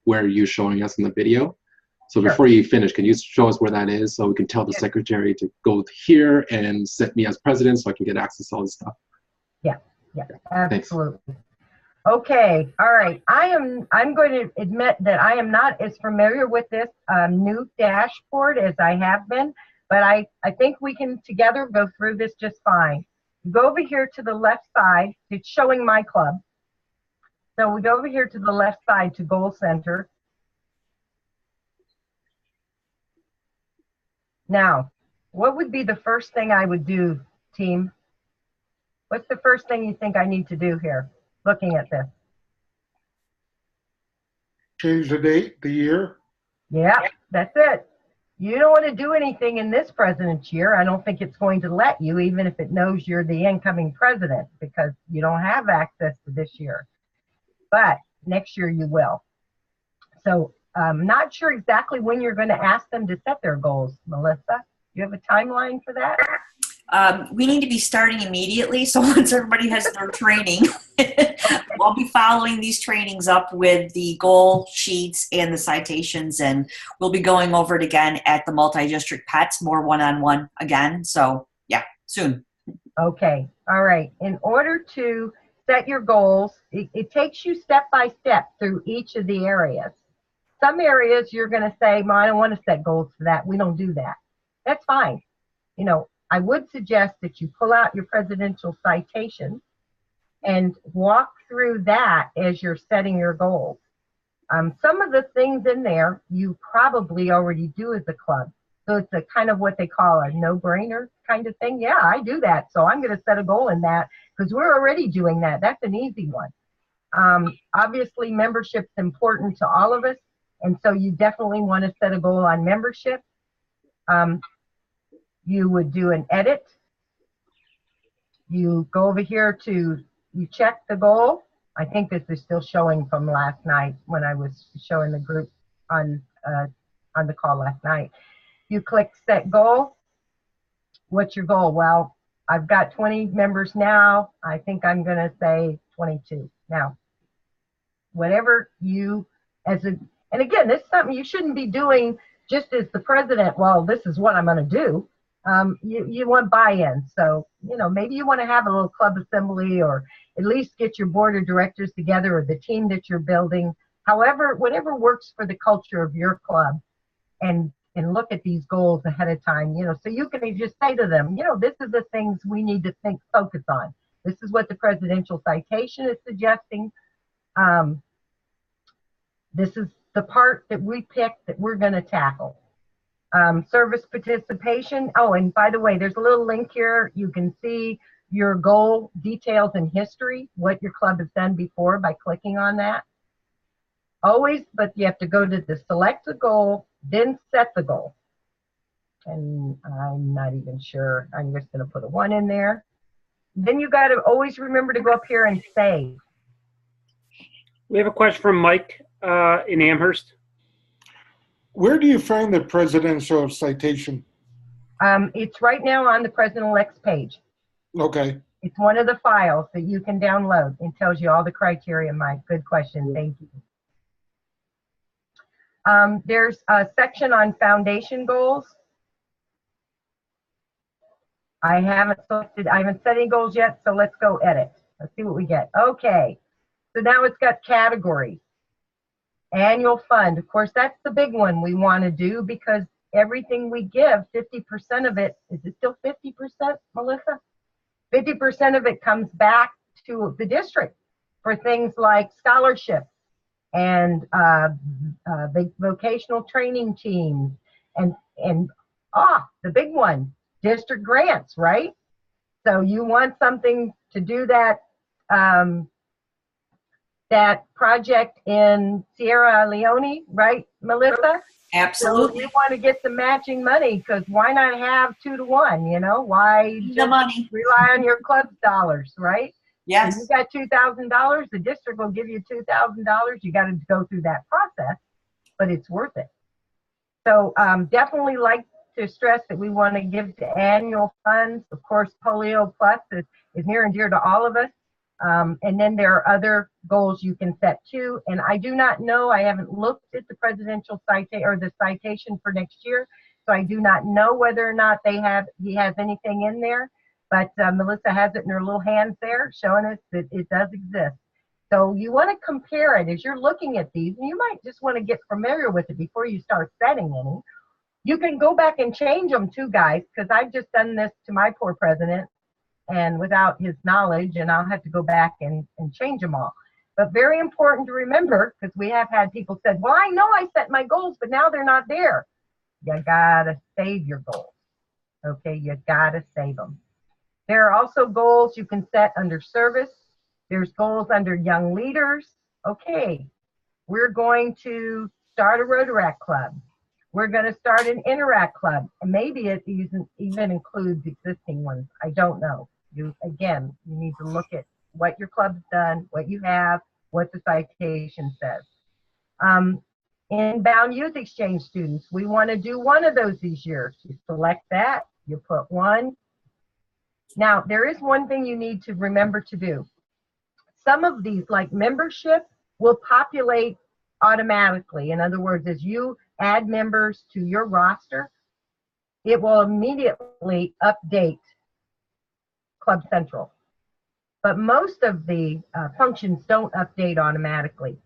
where you're showing us in the video. So before you finish, can you show us where that is so we can tell the secretary to go here and set me as president so I can get access to all this stuff? Yeah, absolutely. Thanks. Okay, all right. I'm going to admit that I am not as familiar with this new dashboard as I have been, but I think we can together go through this just fine. Go over here to the left side. It's showing my club. So we go over here to the left side to Goal Center. Now, what would be the first thing I would do, team? What's the first thing you think I need to do here, looking at this? Change the date, the year. Yeah, that's it. You don't want to do anything in this president's year. I don't think it's going to let you, even if it knows you're the incoming president, because you don't have access to this year. But next year you will. So I'm not sure exactly when you're going to ask them to set their goals. Melissa, do you have a timeline for that? We need to be starting immediately. So once everybody has their training, I'll be following these trainings up with the goal sheets and the citations, and we'll be going over it again at the multi-district pets, more one-on-one again. So yeah, soon. Okay. All right. In order to set your goals, it takes you step by step through each of the areas. Some areas you're going to say, well, I don't want to set goals for that. We don't do that. That's fine. You know, I would suggest that you pull out your presidential citation and walk through that as you're setting your goals. Some of the things in there you probably already do as a club. So it's a kind of what they call a no-brainer kind of thing. Yeah, I do that. So I'm going to set a goal in that because we're already doing that. That's an easy one. Obviously, membership's important to all of us. And so you definitely want to set a goal on membership. You would do an edit. You go over here to, you check the goal. I think this is still showing from last night when I was showing the group on the call last night. You click set goal. what's your goal? Well, I've got 20 members now. I think I'm going to say 22. Now, whatever you, and again, this is something you shouldn't be doing just as the president, well, this is what I'm going to do. You want buy-in. So, maybe you want to have a little club assembly, or at least get your board of directors together, or the team that you're building. However, whatever works for the culture of your club, and look at these goals ahead of time, so you can just say to them, this is the things we need to focus on. This is what the presidential citation is suggesting. This is the part that we picked that we're going to tackle. Service participation. Oh, and by the way, there's a little link here. You can see your goal details and history, what your club has done before, by clicking on that. Always, but you have to go to the select the goal, then set the goal. And I'm not even sure. I'm just going to put a 1 in there. Then you got to always remember to go up here and save. We have a question from Mike in Amherst. Where do you find the presidential citation? It's right now on the President-elect's page. Okay. It's one of the files that you can download. It tells you all the criteria, Mike. Good question. Thank you. There's a section on foundation goals. I haven't set any goals yet, so let's go edit. Let's see what we get. Okay. So now it's got categories. Annual fund. Of course, that's the big one we want to do, because everything we give, 50% of it, is it still 50%, Melissa? 50% of it comes back to the district for things like scholarships and vocational training teams, and the big one, district grants, right? So you want something to do that that project in Sierra Leone, right, Melissa? Absolutely. So you want to get some matching money, because why not have 2 to 1? Why The just money. rely on your club's dollars, right? Yes. If you got $2,000, the district will give you $2,000. You got to go through that process, but it's worth it. So definitely like to stress that we want to give to annual funds. Of course, Polio Plus is near and dear to all of us. And then there are other goals you can set too. And I do not know, I haven't looked at the presidential citation or the citation for next year, so I do not know whether or not he has anything in there. But Melissa has it in her little hands there, showing us that it does exist. So you want to compare it as you're looking at these, and you might just want to get familiar with it before you start setting any. You can go back and change them too, guys, because I've just done this to my poor president, and without his knowledge, and I'll have to go back and change them all. But very important to remember, because we have had people said, well, I know I set my goals, but now they're not there. You gotta save your goals. Okay, you gotta save them. There are also goals you can set under service. There's goals under young leaders. Okay, we're going to start a Rotaract club. We're going to start an Interact club. And maybe it even includes existing ones. I don't know. You need to look at what your club's done, what you have, what the citation says. Inbound youth exchange students, we want to do one of those this year. You select that, you put 1. Now, there is one thing you need to remember to do. Some of these, like membership, will populate automatically. In other words, as you add members to your roster, it will immediately update Club Central. But most of the functions don't update automatically.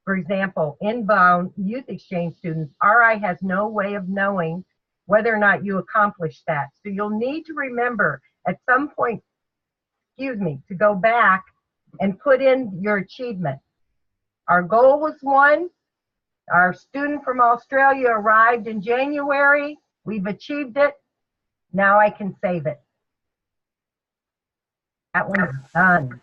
For example, inbound youth exchange students, RI has no way of knowing whether or not you accomplished that. So you'll need to remember at some point, to go back and put in your achievement. Our goal was 1. Our student from Australia arrived in January. We've achieved it. Now I can save it. That one is done.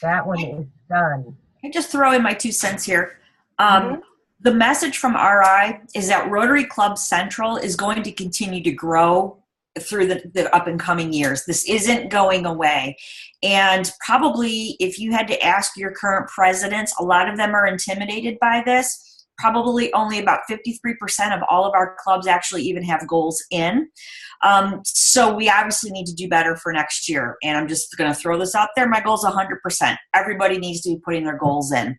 That one is done. I just throw in my 2 cents here. The message from RI is that Rotary Club Central is going to continue to grow through the up and coming years. This isn't going away. And probably if you had to ask your current presidents, a lot of them are intimidated by this. probably only about 53% of all of our clubs actually even have goals in. So we obviously need to do better for next year. And I'm just going to throw this out there. My goal is 100%. Everybody needs to be putting their goals in.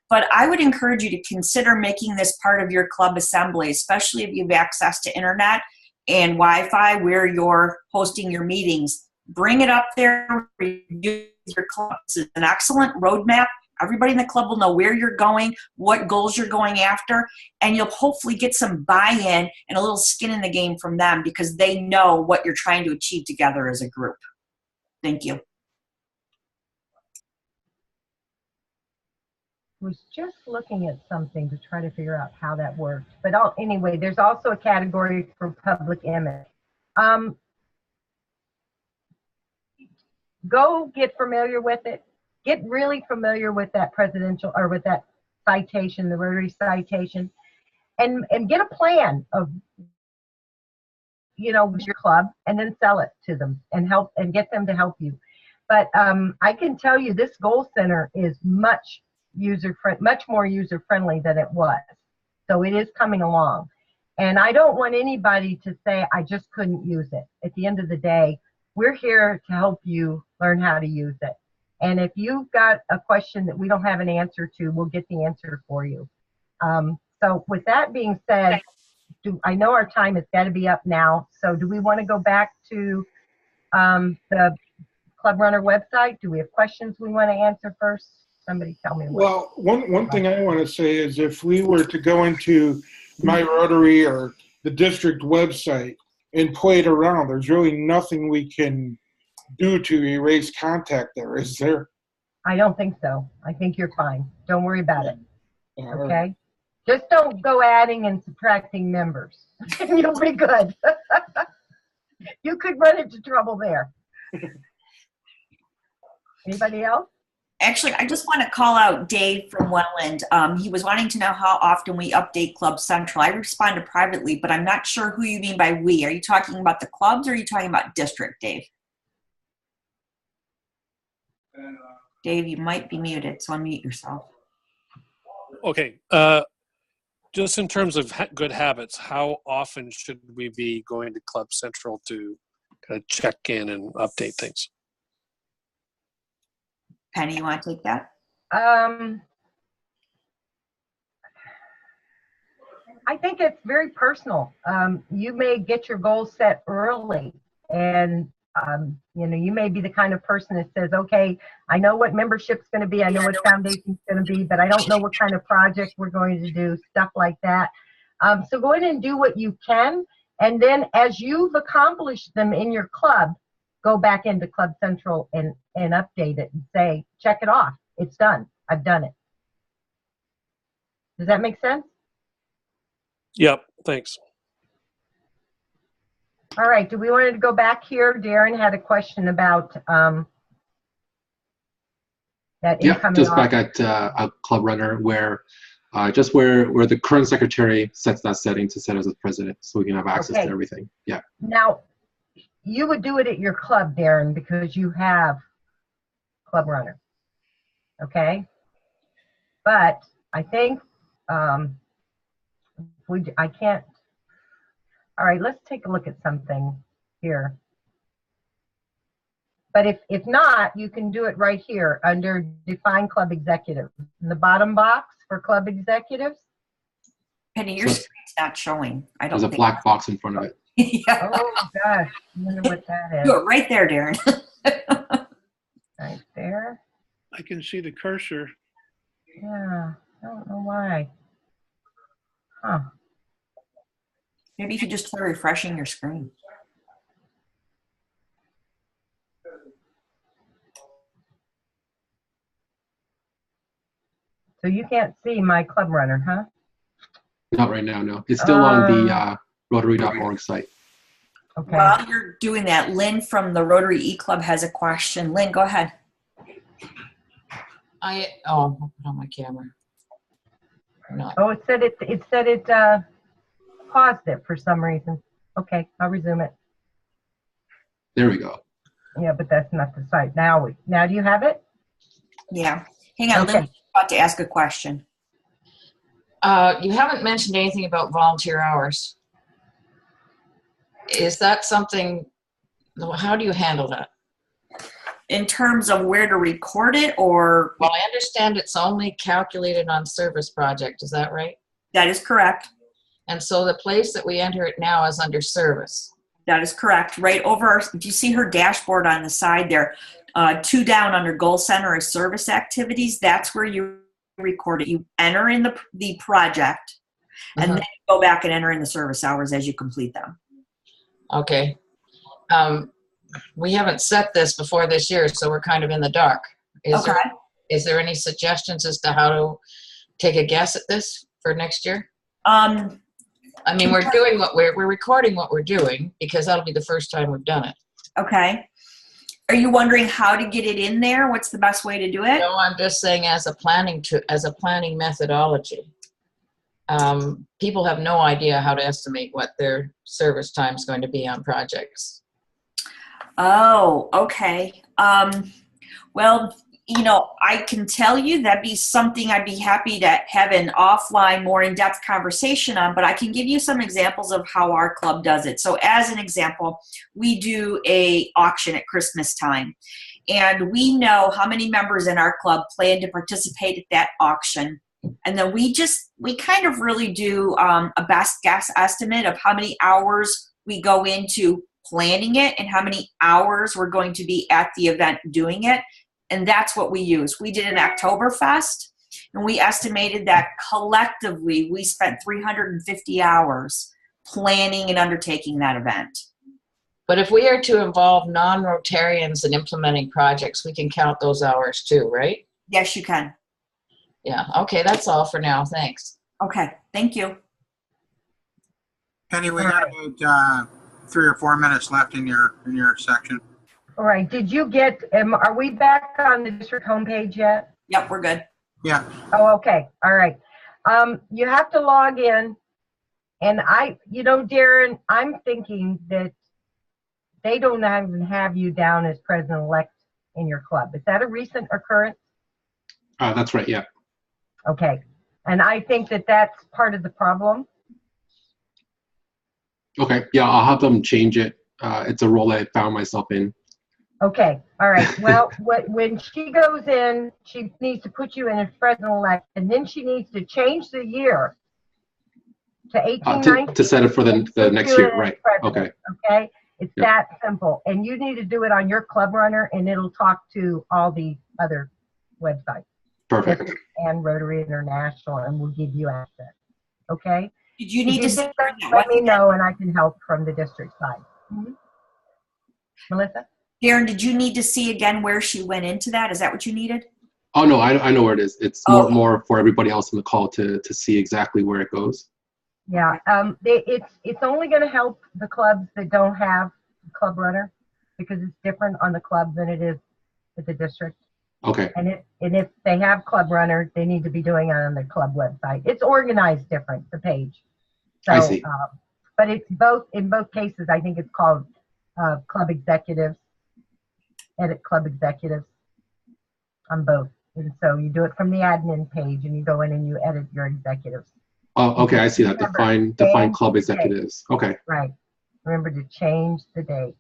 But I would encourage you to consider making this part of your club assembly, especially if you have access to internet and Wi-Fi where you're hosting your meetings. Bring it up there, review your club. This is an excellent roadmap. Everybody in the club will know where you're going, what goals you're going after, and you'll hopefully get some buy-in and a little skin in the game from them because they know what you're trying to achieve together as a group. Thank you. Was just looking at something to try to figure out how that worked. But anyway, there's also a category for public image. Go get familiar with it. Get really familiar with that presidential or with that citation, the Rotary citation, and get a plan of, you know, your club, and then sell it to them and help and get them to help you. But I can tell you this goal center is much more user friendly than it was. So it is coming along. And I don't want anybody to say, I just couldn't use it. At the end of the day, we're here to help you learn how to use it. And if you've got a question that we don't have an answer to, we'll get the answer for you. So with that being said, I know our time has got to be up now. So do we want to go back to the Club Runner website? Do we have questions we want to answer first? Somebody tell me. Well, one thing I want to say is if we were to go into My Rotary or the district website and play it around, there's really nothing we can do to erase contact there, is there? I don't think so. I think you're fine. Don't worry about it. Okay? Just don't go adding and subtracting members. You'll be good. You could run into trouble there. Anybody else? Actually, I just want to call out Dave from Welland. He was wanting to know how often we update Club Central. I responded privately, but I'm not sure who you mean by we. Are you talking about the clubs or are you talking about district, Dave? Dave, you might be muted, so unmute yourself. Okay. Just in terms of good habits, how often should we be going to Club Central to kind of check in and update things? Penny, you want to take that? I think it's very personal. You may get your goals set early, and you know, you may be the kind of person that says, okay, I know what membership's going to be, I know what foundation's going to be, but I don't know what kind of project we're going to do, stuff like that. So go ahead and do what you can, and then as you've accomplished them in your club, go back into Club Central and update it and say, check it off. It's done. I've done it. Does that make sense? Yep, thanks. All right, do we want to go back here? Darren had a question about that incoming. Just back at a Club Runner where just where the current secretary sets that setting to set as president so we can have access to everything. Yeah. Now, you would do it at your club, Darren, because you have Club Runner. Okay? But I think I can't. All right, let's take a look at something here. But if not, you can do it right here under Define Club Executives. In the bottom box for Club Executives. Penny, your screen's not showing. I don't There's a black box in front of it. Yeah. Oh, gosh. I wonder what that is. Do it right there, Darren. Right there. I can see the cursor. Yeah, I don't know why. Huh. Maybe you could just try refreshing your screen. So you can't see my Club Runner, huh? Not right now, no. It's still on the Rotary.org site. Okay. While you're doing that, Lynn from the Rotary E-Club has a question. Lynn, go ahead. I'll put on my camera. Not. Oh, it said it paused it for some reason. Okay, I'll resume it. There we go. Yeah, but that's not the site. Now do you have it? Yeah. Hang on, Okay. Lynn's about to ask a question. You haven't mentioned anything about volunteer hours. Is that something, how do you handle that? In terms of where to record it, or? Well, I understand it's only calculated on service project. Is that right? That is correct. And so the place that we enter it now is under service. That is correct. Right over, if you see her dashboard on the side there, 2 down under Goal Center is service activities. That's where you record it. You enter in the project, and then you go back and enter in the service hours as you complete them. Okay. We haven't set this before this year, so we're kind of in the dark. Is there any suggestions as to how to take a guess at this for next year? I mean, we're doing what we're recording what we're doing because that'll be the first time we've done it. Okay. Are you wondering how to get it in there? What's the best way to do it? No, I'm just saying as a planning methodology. People have no idea how to estimate what their service time is going to be on projects. Oh, okay. Well, you know, I can tell you that'd be something I'd be happy to have an offline, more in-depth conversation on, but I can give you some examples of how our club does it. So as an example, we do a auction at Christmas time, and we know how many members in our club plan to participate at that auction. And then we kind of really do a best guess estimate of how many hours we go into planning it and how many hours we're going to be at the event doing it. And that's what we use. We did an Oktoberfest, and we estimated that collectively we spent 350 hours planning and undertaking that event. But if we are to involve non-Rotarians in implementing projects, we can count those hours too, right? Yes, you can. Yeah, okay, that's all for now. Thanks. Okay, thank you. Penny, we got about 3 or 4 minutes left in your section. All right, did you get, are we back on the district homepage yet? Yep, we're good. Yeah. Oh, okay, all right. You have to log in, and Darren, I'm thinking that they don't even have you down as president-elect in your club. Is that a recent occurrence? That's right, yeah. Okay, and I think that that's part of the problem. Okay, yeah, I'll have them change it. It's a role I found myself in. Okay, all right. Well, when she goes in, she needs to put you in as president-elect, and then she needs to change the year to 1819. To set it for the next year, right? Okay. Okay, it's that simple. And you need to do it on your Club Runner, and it'll talk to all the other websites. Perfect. And Rotary International, and we'll give you access. Okay? Did you need to let me know, and I can help from the district side. Mm-hmm. Melissa? Darren, did you need to see again where she went into that? Is that what you needed? Oh, no, I know where it is. It's more for everybody else on the call to see exactly where it goes. Yeah, it's only going to help the clubs that don't have Club Runner because it's different on the club than it is at the district. Okay. And if they have Club Runner, they need to be doing it on the club website. It's organized different, the page. So, I see. But it's in both cases, I think it's called Club Executives. Edit Club Executives on both. And so you do it from the admin page and you go in and you edit your executives. Oh, okay, I see that. Define club executives. Okay. Right. Remember to change the date,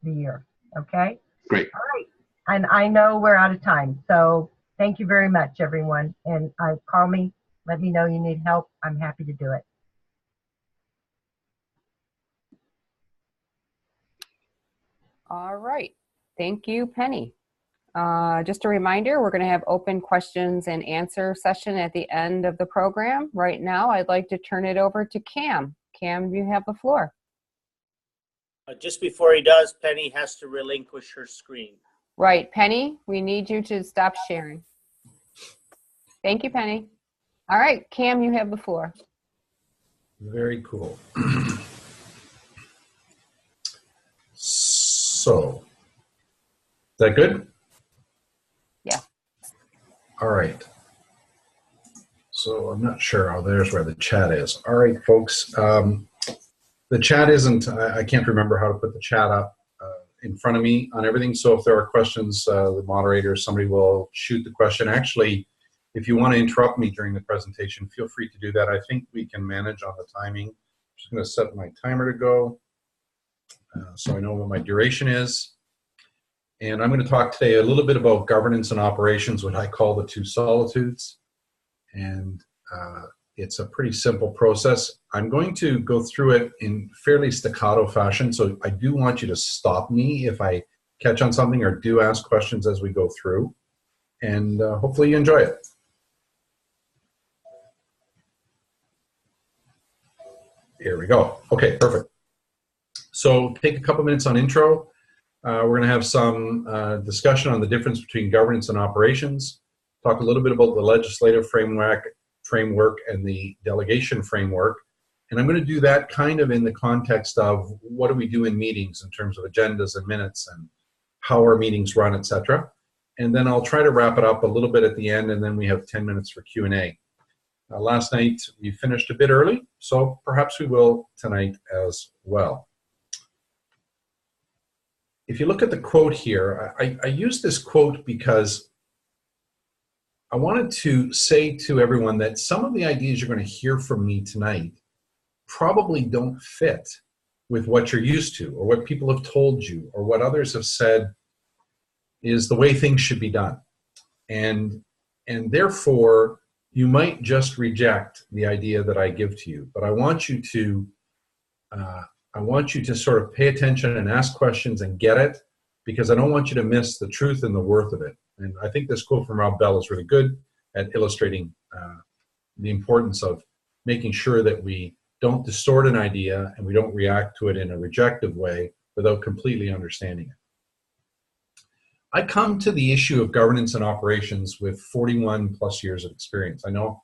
the year. Okay? Great. All right. And I know we're out of time. So thank you very much, everyone. And call me. Let me know you need help. I'm happy to do it. All right. Thank you, Penny. Just a reminder, we're going to have open questions and answer session at the end of the program. Right now, I'd like to turn it over to Cam. Cam, you have the floor. Just before he does, Penny has to relinquish her screen. Right. Penny, we need you to stop sharing. Thank you, Penny. All right, Cam, you have the floor. Very cool. So, is that good? Yeah. All right. So I'm not sure. Oh, there's where the chat is. All right, folks. The chat isn't, I can't remember how to put the chat up in front of me on everything. So if there are questions, the moderator, somebody will shoot the question. Actually, If you want to interrupt me during the presentation, feel free to do that. I think we can manage on the timing. I'm just going to set my timer to go so I know what my duration is. And I'm going to talk today a little bit about governance and operations, what I call the two solitudes. And it's a pretty simple process. I'm going to go through it in fairly staccato fashion, so I do want you to stop me if I catch on something, or do ask questions as we go through. And hopefully you enjoy it. Here we go. Okay, perfect. So take a couple minutes on intro. We're going to have some discussion on the difference between governance and operations, talk a little bit about the legislative framework and the delegation framework. And I'm going to do that kind of in the context of what do we do in meetings in terms of agendas and minutes and how our meetings run, etc. And then I'll try to wrap it up a little bit at the end, and then we have 10 minutes for Q&A. Last night we finished a bit early, so perhaps we will tonight as well. If you look at the quote here, I use this quote because I wanted to say to everyone that some of the ideas you're going to hear from me tonight probably don't fit with what you're used to, or what people have told you, or what others have said is the way things should be done. And therefore, you might just reject the idea that I give to you. But I want you to sort of pay attention and ask questions and get it, because I don't want you to miss the truth and the worth of it. And I think this quote from Rob Bell is really good at illustrating the importance of making sure that we don't distort an idea and we don't react to it in a rejective way without completely understanding it. I come to the issue of governance and operations with 41 plus years of experience. I know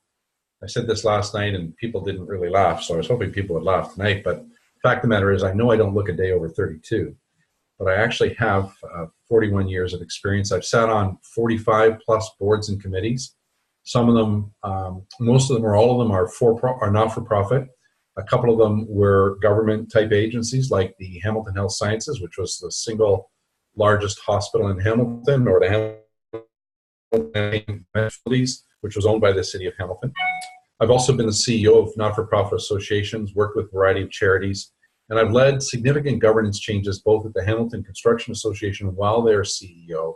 I said this last night and people didn't really laugh, so I was hoping people would laugh tonight, but the fact of the matter is I know I don't look a day over 32, but I actually have 41 years of experience. I've sat on 45 plus boards and committees. Some of them, most of them or all of them are not-for-profit. A couple of them were government type agencies like the Hamilton Health Sciences, which was the single largest hospital in Hamilton, or the Hamilton Facilities, which was owned by the city of Hamilton. I've also been the CEO of not-for-profit associations, worked with a variety of charities, and I've led significant governance changes both at the Hamilton Construction Association while their CEO,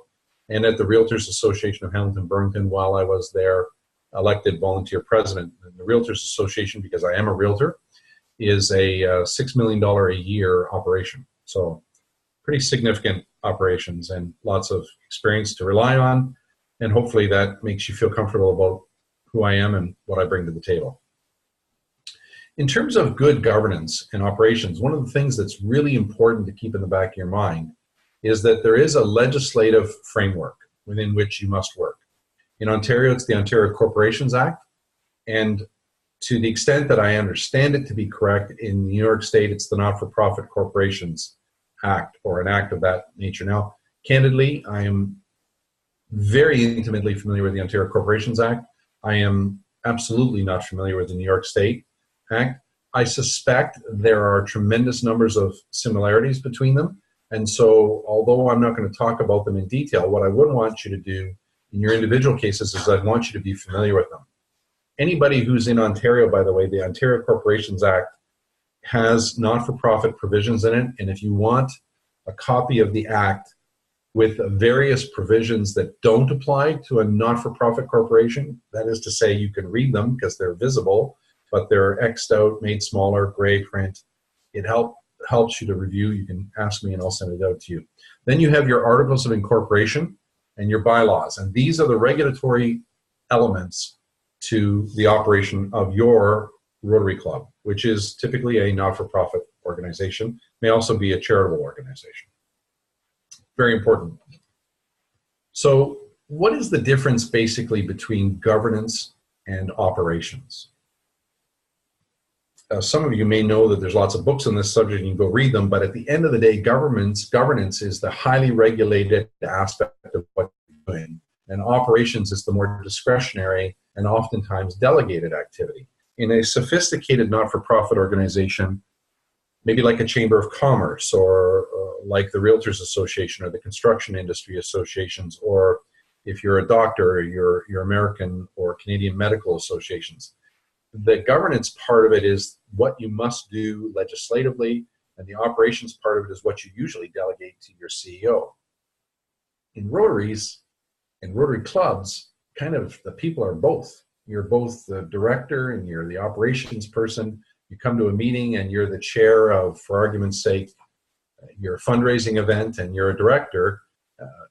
and at the Realtors Association of Hamilton Burlington while I was their elected volunteer president. And the Realtors Association, because I am a realtor, is a $6 million a year operation. So pretty significant operations and lots of experience to rely on. And hopefully that makes you feel comfortable about who I am and what I bring to the table. In terms of good governance and operations, one of the things that's really important to keep in the back of your mind is that there is a legislative framework within which you must work. In Ontario, it's the Ontario Corporations Act. And to the extent that I understand it to be correct, in New York State, it's the Not-for-Profit Corporations Act, or an act of that nature. Now, candidly, I am very intimately familiar with the Ontario Corporations Act. I am absolutely not familiar with the New York State Act. I suspect there are tremendous numbers of similarities between them. And so, although I'm not going to talk about them in detail, what I would want you to do in your individual cases is I'd want you to be familiar with them. Anybody who's in Ontario, by the way, the Ontario Corporations Act has not-for-profit provisions in it, and if you want a copy of the Act with various provisions that don't apply to a not-for-profit corporation, that is to say, you can read them because they're visible, but they're X'd out, made smaller, gray print. It helps you to review. You can ask me and I'll send it out to you. Then you have your Articles of Incorporation and your bylaws, and these are the regulatory elements to the operation of your Rotary Club, which is typically a not-for-profit organization, may also be a charitable organization. Very important. So what is the difference basically between governance and operations? Some of you may know that there's lots of books on this subject and you can go read them, but at the end of the day, governance is the highly regulated aspect of what you're doing, and operations is the more discretionary and oftentimes delegated activity. In a sophisticated not-for-profit organization, maybe like a Chamber of Commerce or like the Realtors Association or the construction industry associations or if you're a doctor, or your American or Canadian medical associations. The governance part of it is what you must do legislatively, and the operations part of it is what you usually delegate to your CEO. In Rotaries and Rotary clubs, kind of the people are both. You're both the director and you're the operations person. You come to a meeting and you're the chair of, for argument's sake, your fundraising event, and you're a director.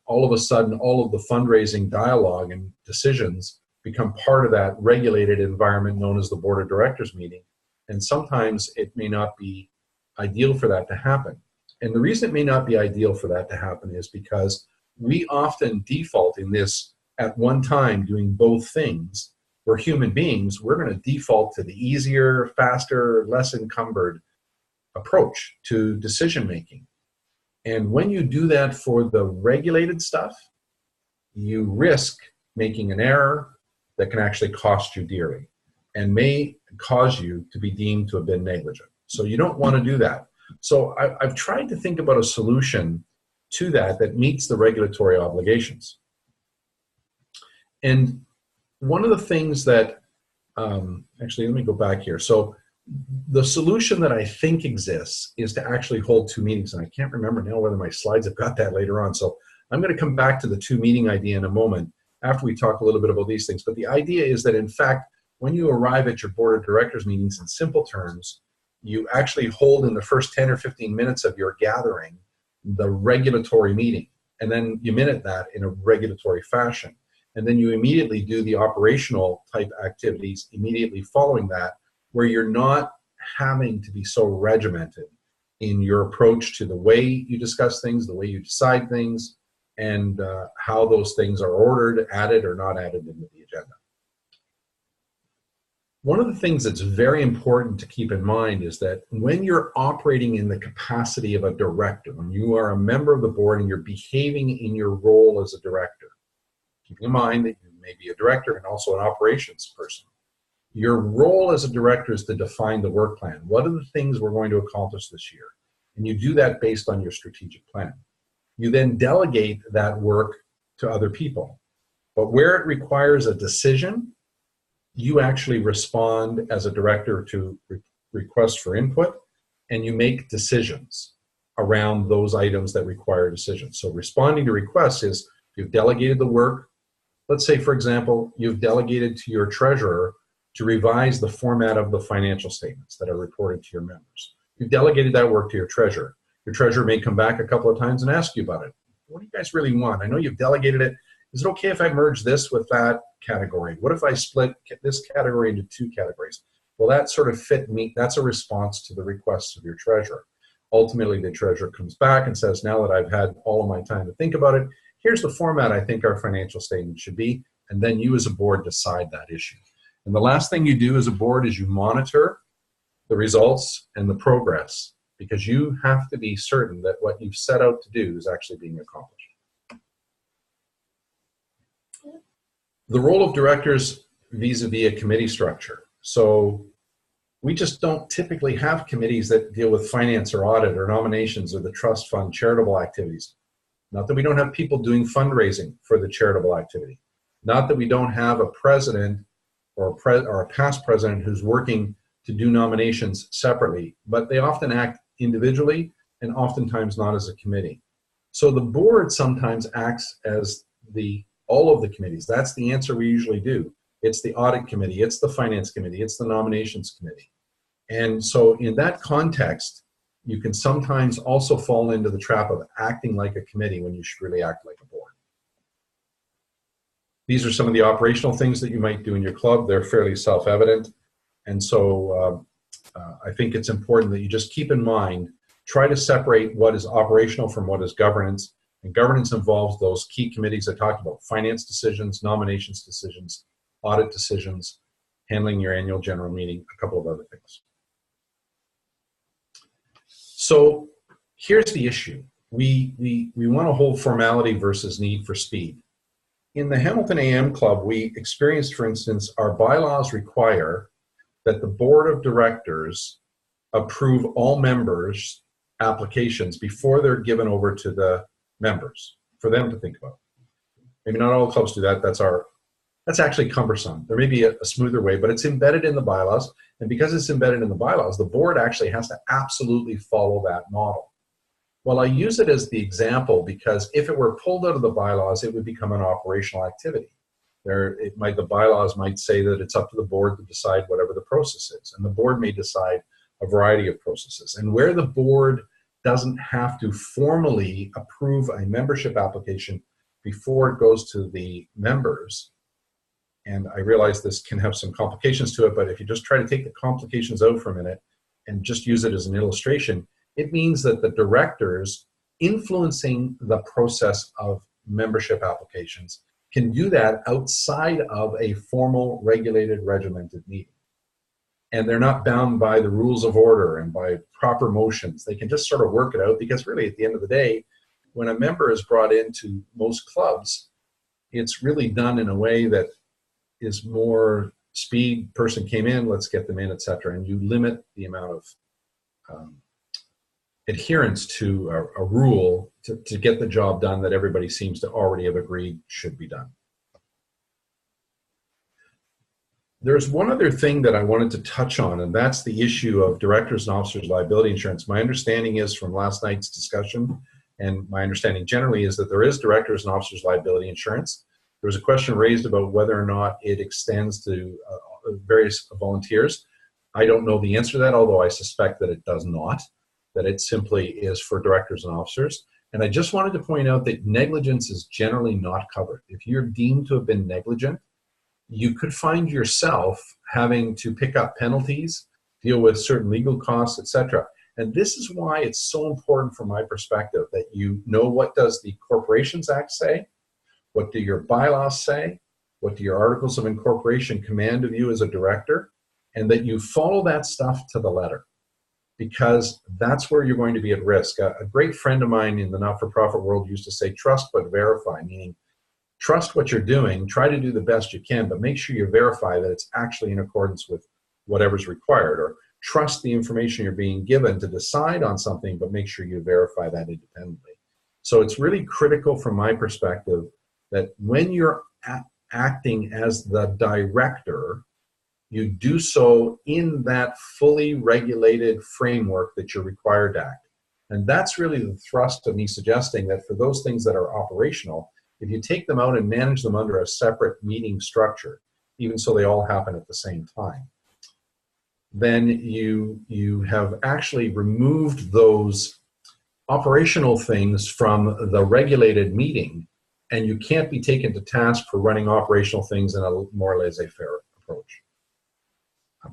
All of a sudden, all of the fundraising dialogue and decisions become part of that regulated environment known as the board of directors meeting. And sometimes it may not be ideal for that to happen. And the reason it may not be ideal for that to happen is because we often default in this at one time doing both things. We're human beings. We're going to default to the easier, faster, less encumbered approach to decision making. And when you do that for the regulated stuff, you risk making an error that can actually cost you dearly and may cause you to be deemed to have been negligent. So you don't want to do that. So I've tried to think about a solution to that meets the regulatory obligations. And one of the things that, actually, let me go back here. So the solution that I think exists is to actually hold 2 meetings. And I can't remember now whether my slides have got that later on. So I'm going to come back to the 2 meeting idea in a moment after we talk a little bit about these things. But the idea is that, in fact, when you arrive at your board of directors meetings, in simple terms, you actually hold in the first 10 or 15 minutes of your gathering the regulatory meeting. And then you minute that in a regulatory fashion. And then you immediately do the operational type activities immediately following that, where you're not having to be so regimented in your approach to the way you discuss things, the way you decide things, and how those things are ordered, added, or not added into the agenda. One of the things that's very important to keep in mind is that when you're operating in the capacity of a director, when you are a member of the board and you're behaving in your role as a director, keeping in mind that you may be a director and also an operations person, your role as a director is to define the work plan. What are the things we're going to accomplish this year? And you do that based on your strategic plan. You then delegate that work to other people. But where it requires a decision, you actually respond as a director to requests for input, and you make decisions around those items that require decisions. So responding to requests is you've delegated the work. Let's say, for example, you've delegated to your treasurer to revise the format of the financial statements that are reported to your members. You've delegated that work to your treasurer. Your treasurer may come back a couple of times and ask you about it. What do you guys really want? I know you've delegated it. Is it okay if I merge this with that category? What if I split this category into 2 categories? Well, that sort of fit me. That's a response to the requests of your treasurer. Ultimately, the treasurer comes back and says, now that I've had all of my time to think about it, here's the format I think our financial statement should be. And then you as a board decide that issue. And the last thing you do as a board is you monitor the results and the progress, because you have to be certain that what you've set out to do is actually being accomplished. The role of directors vis-a-vis a committee structure. So we just don't typically have committees that deal with finance or audit or nominations or the trust fund charitable activities. Not that we don't have people doing fundraising for the charitable activity. Not that we don't have a president or a past president who's working to do nominations separately, but they often act individually and oftentimes not as a committee. So the board sometimes acts as all of the committees. That's the answer we usually do. It's the audit committee, it's the finance committee, it's the nominations committee. And so in that context, you can sometimes also fall into the trap of acting like a committee when you should really act like a board. These are some of the operational things that you might do in your club. They're fairly self-evident. And so I think it's important that you just keep in mind, try to separate what is operational from what is governance. And governance involves those key committees I talked about: finance decisions, nominations decisions, audit decisions, handling your annual general meeting, a couple of other things. So here's the issue. We want to hold formality versus need for speed. In the Hamilton AM Club, we experienced, for instance, our bylaws require that the board of directors approve all members' applications before they're given over to the members for them to think about. Maybe not all clubs do that. That's actually cumbersome. There may be a smoother way, but it's embedded in the bylaws. And because it's embedded in the bylaws, the board actually has to absolutely follow that model. Well, I use it as the example because if it were pulled out of the bylaws, it would become an operational activity. The bylaws might say that it's up to the board to decide whatever the process is. And the board may decide a variety of processes. And where the board doesn't have to formally approve a membership application before it goes to the members, and I realize this can have some complications to it, but if you just try to take the complications out for a minute and just use it as an illustration, it means that the directors influencing the process of membership applications can do that outside of a formal, regulated, regimented meeting. And they're not bound by the rules of order and by proper motions. They can just sort of work it out because really at the end of the day, when a member is brought into most clubs, it's really done in a way that is more speed, person came in, let's get them in, etc. And you limit the amount of adherence to a rule to get the job done that everybody seems to already have agreed should be done. There's one other thing that I wanted to touch on, and that's the issue of directors and officers liability insurance. My understanding is from last night's discussion, and my understanding generally is that there is directors and officers liability insurance. There was a question raised about whether or not it extends to various volunteers. I don't know the answer to that, although I suspect that it does not, that it simply is for directors and officers. And I just wanted to point out that negligence is generally not covered. If you're deemed to have been negligent, you could find yourself having to pick up penalties, deal with certain legal costs, etc. And this is why it's so important from my perspective that you know what does the Corporations Act say, what do your bylaws say, what do your articles of incorporation command of you as a director, and that you follow that stuff to the letter, because that's where you're going to be at risk. A great friend of mine in the not-for-profit world used to say, trust but verify, meaning trust what you're doing, try to do the best you can, but make sure you verify that it's actually in accordance with whatever's required, or trust the information you're being given to decide on something, but make sure you verify that independently. So it's really critical from my perspective that when you're acting as the director, you do so in that fully regulated framework that you're required to act. And that's really the thrust of me suggesting that for those things that are operational, if you take them out and manage them under a separate meeting structure, even so they all happen at the same time, then you have actually removed those operational things from the regulated meeting, and you can't be taken to task for running operational things in a more laissez-faire approach.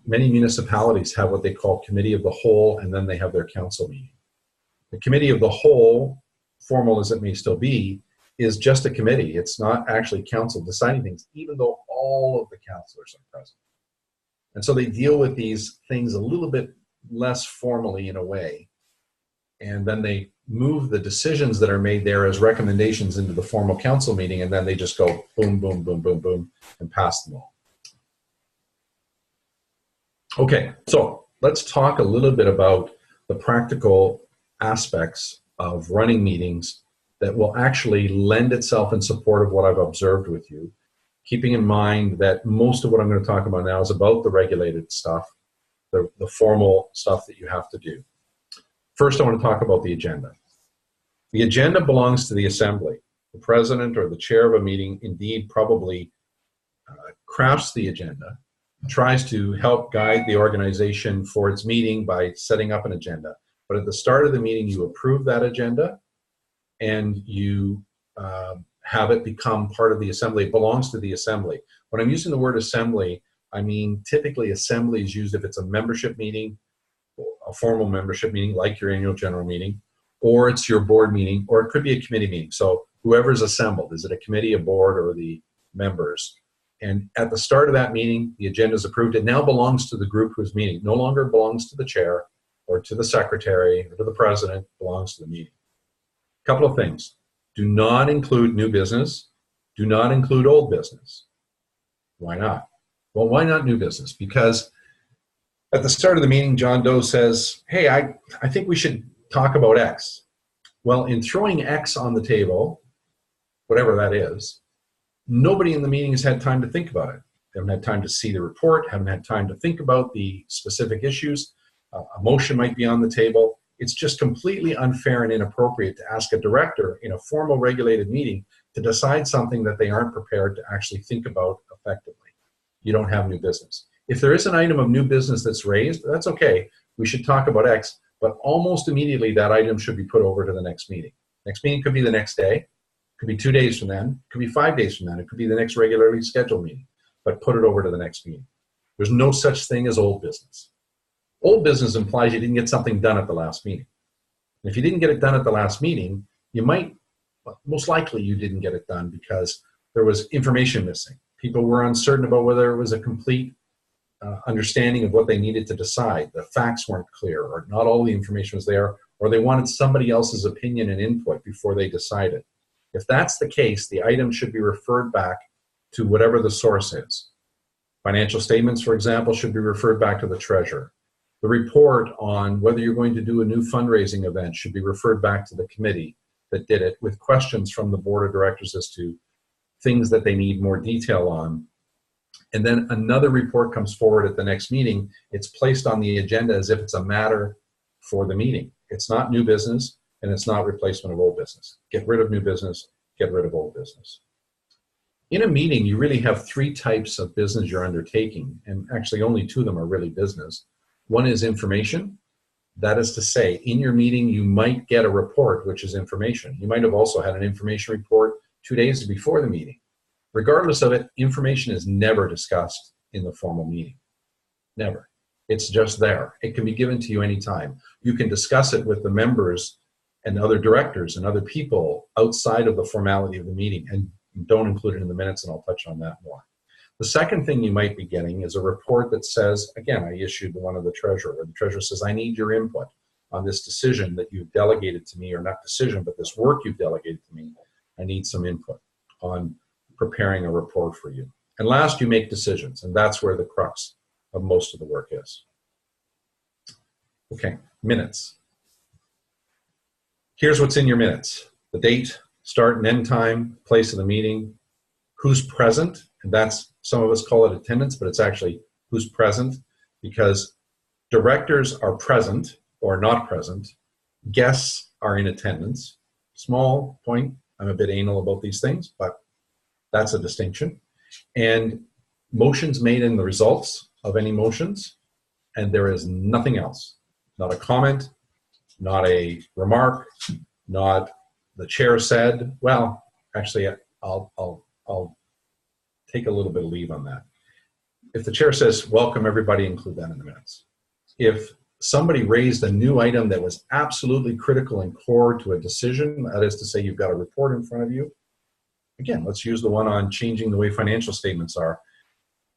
Many municipalities have what they call committee of the whole, and then they have their council meeting. The committee of the whole, formal as it may still be, is just a committee. It's not actually council deciding things, even though all of the councillors are present. And so they deal with these things a little bit less formally in a way. And then they move the decisions that are made there as recommendations into the formal council meeting, and then they just go boom, boom, boom, boom, boom, and pass them all. Okay, so let's talk a little bit about the practical aspects of running meetings that will actually lend itself in support of what I've observed with you, keeping in mind that most of what I'm going to talk about now is about the regulated stuff, the formal stuff that you have to do. First, I want to talk about the agenda. The agenda belongs to the assembly. The president or the chair of a meeting indeed probably crafts the agenda, tries to help guide the organization for its meeting by setting up an agenda. But at the start of the meeting, you approve that agenda, and you have it become part of the assembly. It belongs to the assembly. When I'm using the word assembly, I mean typically assembly is used if it's a membership meeting, a formal membership meeting like your annual general meeting, or it's your board meeting, or it could be a committee meeting. So whoever's assembled, is it a committee, a board, or the members? And at the start of that meeting, the agenda is approved. It now belongs to the group who's meeting. It no longer belongs to the chair or to the secretary or to the president. It belongs to the meeting. A couple of things. Do not include new business. Do not include old business. Why not? Well, why not new business? Because at the start of the meeting, John Doe says, hey, I think we should talk about X. Well, in throwing X on the table, whatever that is, Nobody in the meeting has had time to think about it. They haven't had time to see the report, haven't had time to think about the specific issues. A motion might be on the table. It's just completely unfair and inappropriate to ask a director in a formal regulated meeting to decide something that they aren't prepared to actually think about effectively. You don't have new business. If there is an item of new business that's raised, that's okay. We should talk about X, but almost immediately that item should be put over to the next meeting. Next meeting could be the next day, could be 2 days from then, it could be 5 days from then, it could be the next regularly scheduled meeting, but put it over to the next meeting. There's no such thing as old business. Old business implies you didn't get something done at the last meeting. And if you didn't get it done at the last meeting, you might, well, most likely you didn't get it done because there was information missing. People were uncertain about whether it was a complete understanding of what they needed to decide. The facts weren't clear, or not all the information was there, or they wanted somebody else's opinion and input before they decided. If that's the case, the item should be referred back to whatever the source is. Financial statements, for example, should be referred back to the treasurer. The report on whether you're going to do a new fundraising event should be referred back to the committee that did it with questions from the board of directors as to things that they need more detail on. And then another report comes forward at the next meeting. It's placed on the agenda as if it's a matter for the meeting. It's not new business, and it's not replacement of old business. Get rid of new business, get rid of old business. In a meeting, you really have 3 types of business you're undertaking, and actually only 2 of them are really business. One is information. That is to say, in your meeting, you might get a report, which is information. You might have also had an information report 2 days before the meeting. Regardless of it, information is never discussed in the formal meeting. Never. It's just there. It can be given to you anytime. You can discuss it with the members and other directors and other people outside of the formality of the meeting, and don't include it in the minutes, and I'll touch on that more. The second thing you might be getting is a report that says, again, I issued one of the treasurer, where the treasurer says, I need your input on this decision that you've delegated to me, or not decision, but this work you've delegated to me. I need some input on preparing a report for you. And last, you make decisions, and that's where the crux of most of the work is. Okay, minutes. Here's what's in your minutes: the date, start and end time, place of the meeting, who's present, and that's, some of us call it attendance, but it's actually who's present, because directors are present or not present, guests are in attendance. Small point, I'm a bit anal about these things, but that's a distinction. And motions made in the results of any motions, and there is nothing else. Not a comment, not a remark, not the chair said. Well, actually, I'll take a little bit of leave on that. If the chair says, welcome everybody, include that in the minutes. If somebody raised a new item that was absolutely critical and core to a decision, that is to say you've got a report in front of you, again, let's use the one on changing the way financial statements are.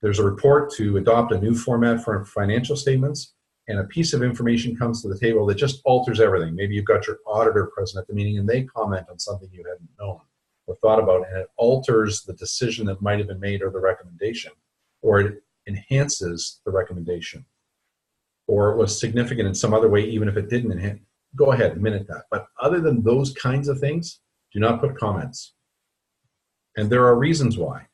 There's a report to adopt a new format for financial statements, and a piece of information comes to the table that just alters everything. Maybe you've got your auditor present at the meeting and they comment on something you hadn't known or thought about, and it alters the decision that might have been made or the recommendation, or it enhances the recommendation, or it was significant in some other way, even if it didn't enhance. Go ahead, minute that. But other than those kinds of things, do not put comments. And there are reasons why.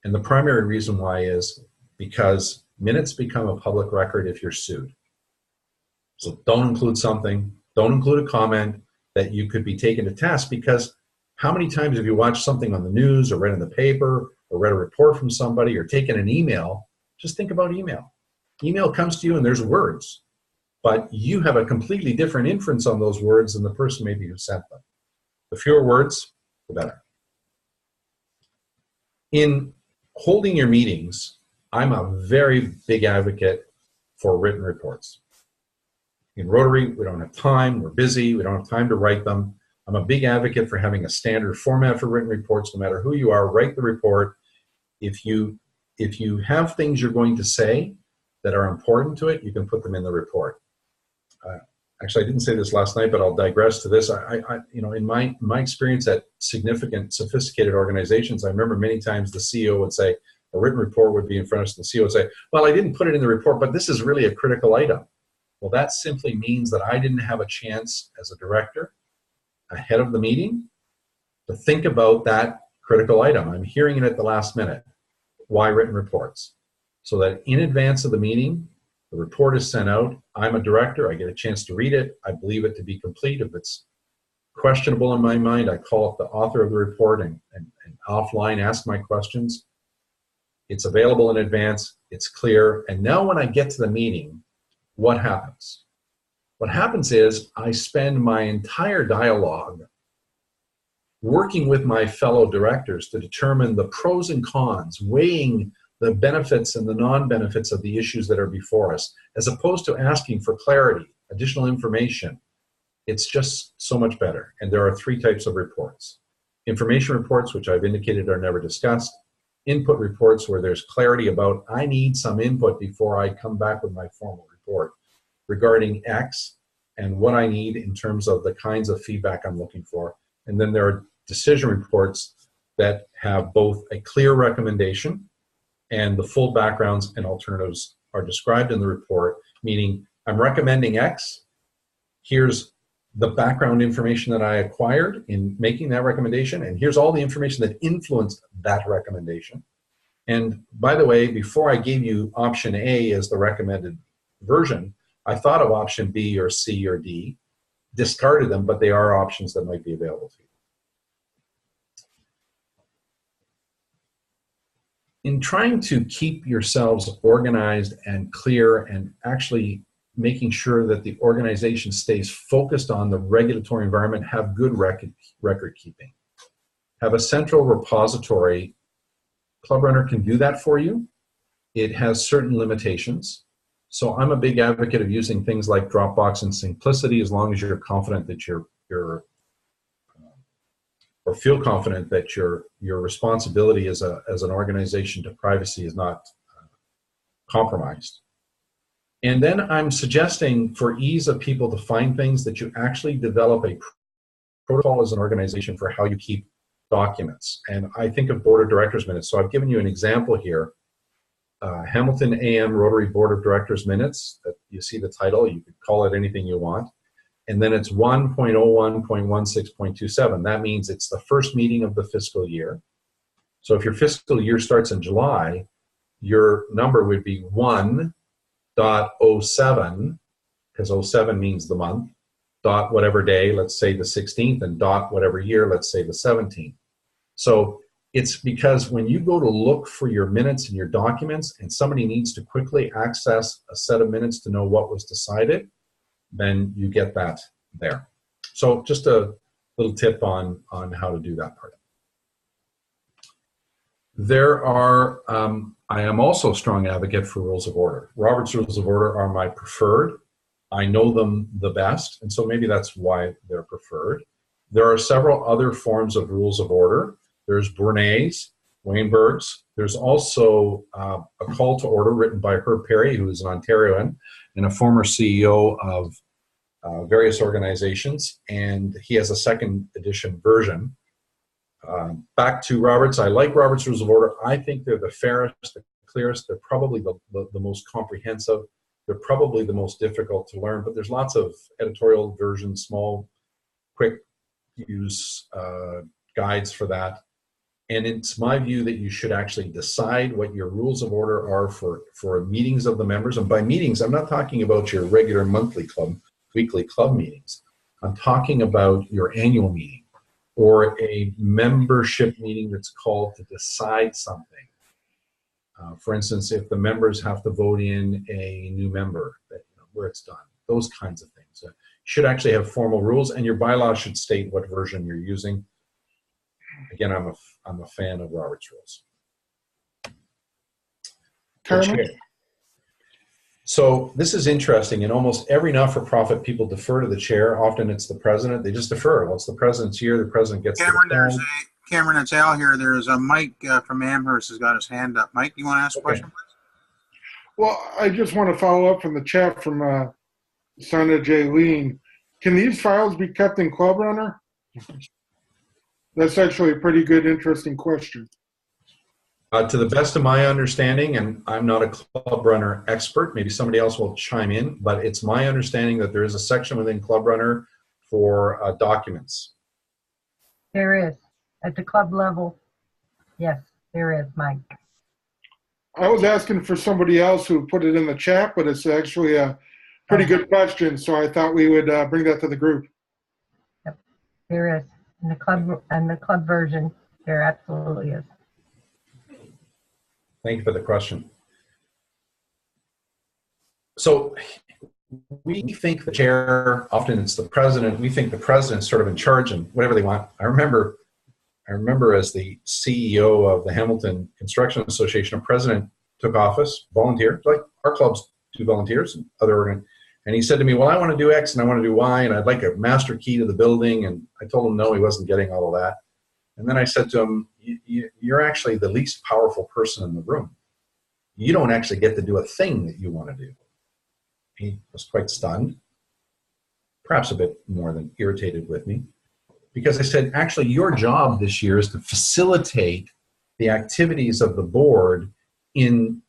And the primary reason why is because minutes become a public record if you're sued. So don't include something, don't include a comment that you could be taken to task, because how many times have you watched something on the news or read in the paper or read a report from somebody or taken an email? Just think about email. Email comes to you and there's words, but you have a completely different inference on those words than the person maybe who sent them. The fewer words, the better. In holding your meetings, I'm a very big advocate for written reports. In Rotary, we don't have time, we're busy, we don't have time to write them. I'm a big advocate for having a standard format for written reports. No matter who you are, write the report. If you have things you're going to say that are important to it, you can put them in the report. Actually, I didn't say this last night, but I'll digress to this. In my experience at significant, sophisticated organizations, I remember many times the CEO would say, a written report would be in front of us, the CEO would say, well, I didn't put it in the report, but this is really a critical item. Well, that simply means that I didn't have a chance as a director ahead of the meeting to think about that critical item. I'm hearing it at the last minute. Why written reports? So that in advance of the meeting, the report is sent out. I'm a director. I get a chance to read it. I believe it to be complete. If it's questionable in my mind, I call up the author of the report and offline ask my questions. It's available in advance. It's clear. And now when I get to the meeting, what happens? What happens is I spend my entire dialogue working with my fellow directors to determine the pros and cons, weighing the benefits and the non-benefits of the issues that are before us, as opposed to asking for clarity, additional information. It's just so much better. And there are three types of reports. Information reports, which I've indicated are never discussed. Input reports, where there's clarity about, I need some input before I come back with my formal report regarding X and what I need in terms of the kinds of feedback I'm looking for. And then there are decision reports that have both a clear recommendation and the full backgrounds and alternatives are described in the report, meaning I'm recommending X. Here's the background information that I acquired in making that recommendation, and here's all the information that influenced that recommendation. And by the way, before I gave you option A as the recommended version, I thought of option B or C or D, discarded them, but they are options that might be available to you. In trying to keep yourselves organized and clear and actually making sure that the organization stays focused on the regulatory environment, have good record keeping. Have a central repository. Club Runner can do that for you. It has certain limitations. So I'm a big advocate of using things like Dropbox and Simplicity, as long as you're confident that or feel confident that your responsibility as an organization to privacy is not compromised. And then I'm suggesting, for ease of people to find things, that you actually develop a protocol as an organization for how you keep documents. And I think of Board of Directors minutes. So I've given you an example here. Hamilton AM Rotary Board of Directors minutes. That you see the title. You could call it anything you want. And then it's 1.01.16.27. That means it's the first meeting of the fiscal year. So if your fiscal year starts in July, your number would be 1.07, because 07 means the month, dot whatever day, let's say the 16th, and dot whatever year, let's say the 17th. So it's because when you go to look for your minutes and your documents and somebody needs to quickly access a set of minutes to know what was decided, then you get that there. So just a little tip on how to do that part. There are, I am also a strong advocate for rules of order. Robert's Rules of Order are my preferred. I know them the best, and so maybe that's why they're preferred. There are several other forms of rules of order. There's Bernays, Weinberg's. There's also a call to order written by Herb Perry, who is an Ontarian and a former CEO of various organizations, and he has a second edition version. Back to Roberts, I like Robert's Rules of Order. I think they're the fairest, the clearest. They're probably the most comprehensive. They're probably the most difficult to learn, but there's lots of editorial versions, small, quick use guides for that. And it's my view that you should actually decide what your rules of order are for meetings of the members. And by meetings, I'm not talking about your regular monthly club, weekly club meetings. I'm talking about your annual meeting or a membership meeting that's called to decide something. For instance, if the members have to vote in a new member, where it's done, those kinds of things. You should actually have formal rules, and your bylaw should state what version you're using. Again, I'm a fan of Robert's Rules. Okay. So this is interesting. In almost every not-for-profit, people defer to the chair. Often it's the president. They just defer. Once the president's here, the president gets Cameron, it's Al here. There's a Mike from Amherst has got his hand up. Mike, you want to ask a question, please? Well, I just want to follow up from the chat from Sandra J. Lean. Can these files be kept in Club Runner? That's actually a pretty good, interesting question. To the best of my understanding, and I'm not a Club Runner expert, maybe somebody else will chime in, but it's my understanding that there is a section within Club Runner for documents. There is, at the club level. Yes, there is, Mike. I was asking for somebody else who put it in the chat, but it's actually a pretty good question, so I thought we would bring that to the group. Yep, there is. In the club version, there absolutely is. Thank you for the question. So we think the chair, often it's the president, we think the president's sort of in charge and whatever they want. I remember as the CEO of the Hamilton Construction Association, a president took office, volunteer, like our clubs do volunteers and other organizations. And he said to me, well, I want to do X and I want to do Y and I'd like a master key to the building. And I told him no, he wasn't getting all of that. And then I said to him, you're actually the least powerful person in the room. You don't actually get to do a thing that you want to do. He was quite stunned, perhaps a bit more than irritated with me, because I said, actually, your job this year is to facilitate the activities of the board in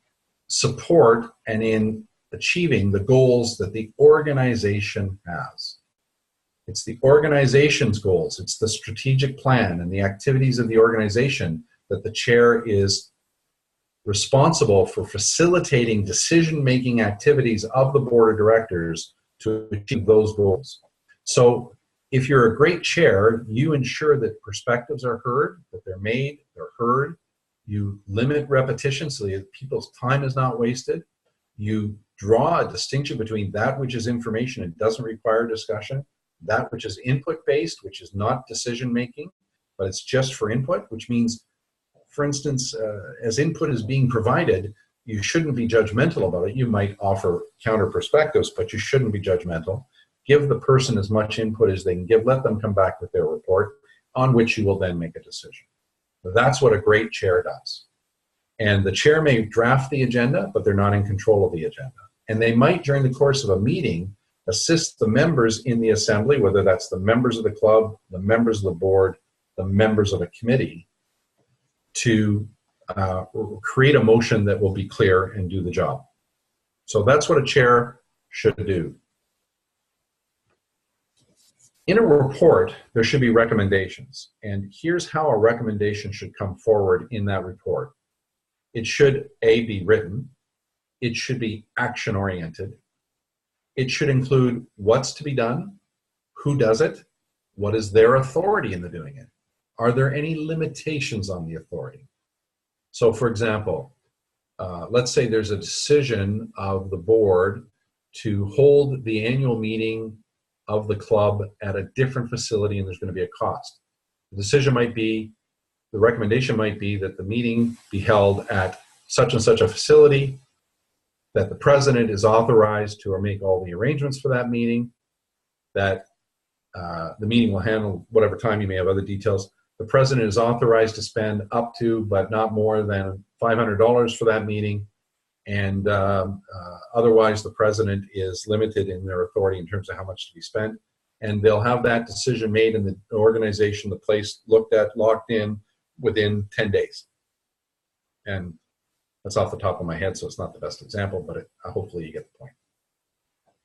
support and in achieving the goals that the organization has. It's the organization's goals. It's the strategic plan and the activities of the organization that the chair is responsible for facilitating decision-making activities of the board of directors to achieve those goals. So if you're a great chair, you ensure that perspectives are heard, that they're made, they're heard. You limit repetition so that people's time is not wasted. You draw a distinction between that which is information and doesn't require discussion, that which is input-based, which is not decision-making, but it's just for input, which means, for instance, as input is being provided, you shouldn't be judgmental about it. You might offer counter perspectives, but you shouldn't be judgmental. Give the person as much input as they can give. Let them come back with their report, on which you will then make a decision. That's what a great chair does. And the chair may draft the agenda, but they're not in control of the agenda. And they might, during the course of a meeting, assist the members in the assembly, whether that's the members of the club, the members of the board, the members of a committee, to create a motion that will be clear and do the job. So that's what a chair should do. In a report, there should be recommendations. And here's how a recommendation should come forward in that report. It should, A, be written. It should be action-oriented. It should include what's to be done, who does it, what is their authority in the doing it. Are there any limitations on the authority? So, for example, let's say there's a decision of the board to hold the annual meeting of the club at a different facility and there's going to be a cost. The decision might be, the recommendation might be that the meeting be held at such and such a facility, that the president is authorized to make all the arrangements for that meeting, that the meeting will handle whatever time you may have other details. The president is authorized to spend up to, but not more than $500 for that meeting. And otherwise, the president is limited in their authority in terms of how much to be spent. And they'll have that decision made in the organization, the place looked at, locked in within 10 days. And that's off the top of my head, so it's not the best example, but hopefully you get the point.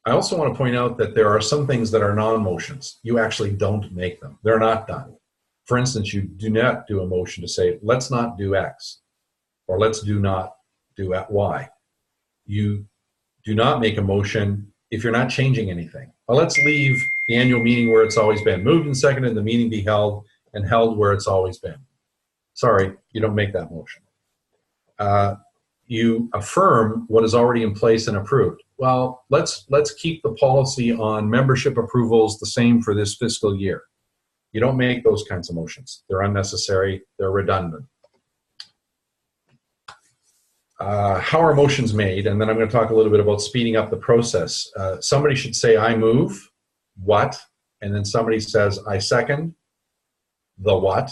I also want to point out that there are some things that are non-motions. You actually don't make them. They're not done. For instance, you do not do a motion to say, let's not do X, or let's not do Y. You do not make a motion if you're not changing anything. Well, let's leave the annual meeting where it's always been. Moved and seconded, the meeting be held, and held where it's always been. Sorry, you don't make that motion. You affirm what is already in place and approved. Well, let's keep the policy on membership approvals the same for this fiscal year. You don't make those kinds of motions. They're unnecessary. They're redundant. How are motions made? And then I'm going to talk a little bit about speeding up the process. Somebody should say, I move, what? And then somebody says, I second, the what?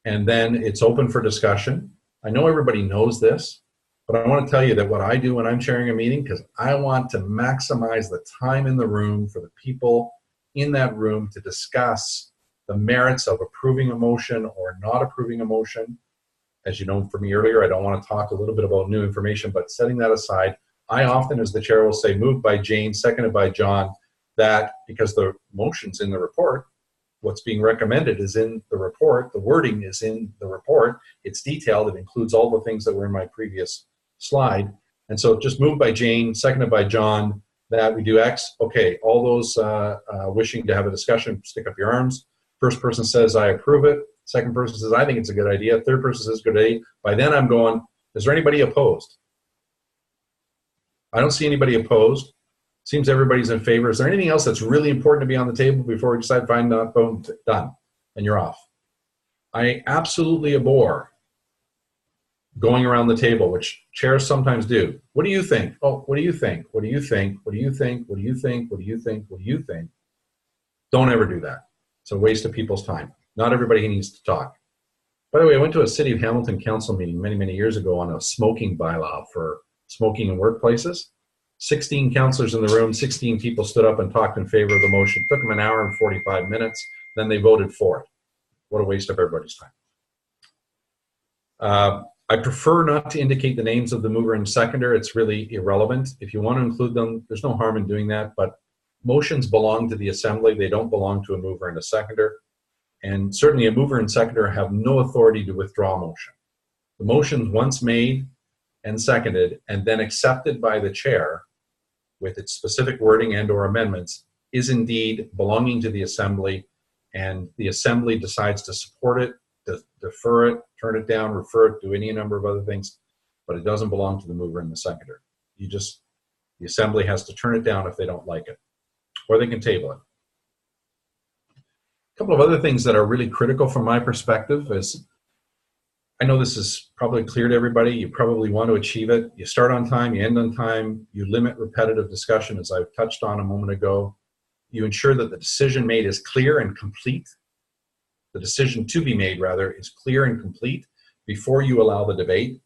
And then it's open for discussion. I know everybody knows this, but I want to tell you that what I do when I'm chairing a meeting, because I want to maximize the time in the room for the people in that room to discuss the merits of approving a motion or not approving a motion. As you know from me earlier, I don't want to talk a little bit about new information, but setting that aside, I often, as the chair, will say, moved by Jane, seconded by John, that because the motion's in the report, What's being recommended is in the report. The wording is in the report. It's detailed. It includes all the things that were in my previous slide. And so just moved by Jane, seconded by John, that we do X. Okay, all those wishing to have a discussion, stick up your arms. First person says, I approve it. Second person says, I think it's a good idea. Third person says, good idea. By then I'm going, is there anybody opposed? I don't see anybody opposed. Seems everybody's in favor. Is there anything else that's really important to be on the table before we decide, fine, not, boom, done, and you're off? I absolutely abhor going around the table, which chairs sometimes do. What do you think? Oh, what do you think? What do you think? What do you think? What do you think? What do you think? What do you think? Don't ever do that. It's a waste of people's time. Not everybody needs to talk. By the way, I went to a City of Hamilton Council meeting many, many years ago on a smoking bylaw for smoking in workplaces. 16 councillors in the room, 16 people stood up and talked in favor of the motion. It took them an hour and 45 minutes. Then they voted for it. What a waste of everybody's time. I prefer not to indicate the names of the mover and seconder. It's really irrelevant. If you want to include them, there's no harm in doing that. But motions belong to the assembly. They don't belong to a mover and a seconder. And certainly a mover and seconder have no authority to withdraw a motion. The motion, once made and seconded and then accepted by the chair with its specific wording and or amendments, is indeed belonging to the assembly, and the assembly decides to support it, defer it, turn it down, refer it, do any number of other things, but it doesn't belong to the mover and the seconder. The assembly has to turn it down if they don't like it, or they can table it. A couple of other things that are really critical from my perspective is, I know this is probably clear to everybody. You probably want to achieve it. You start on time, you end on time, you limit repetitive discussion, as I've touched on a moment ago. You ensure that the decision made is clear and complete. The decision to be made, rather, is clear and complete before you allow the debate.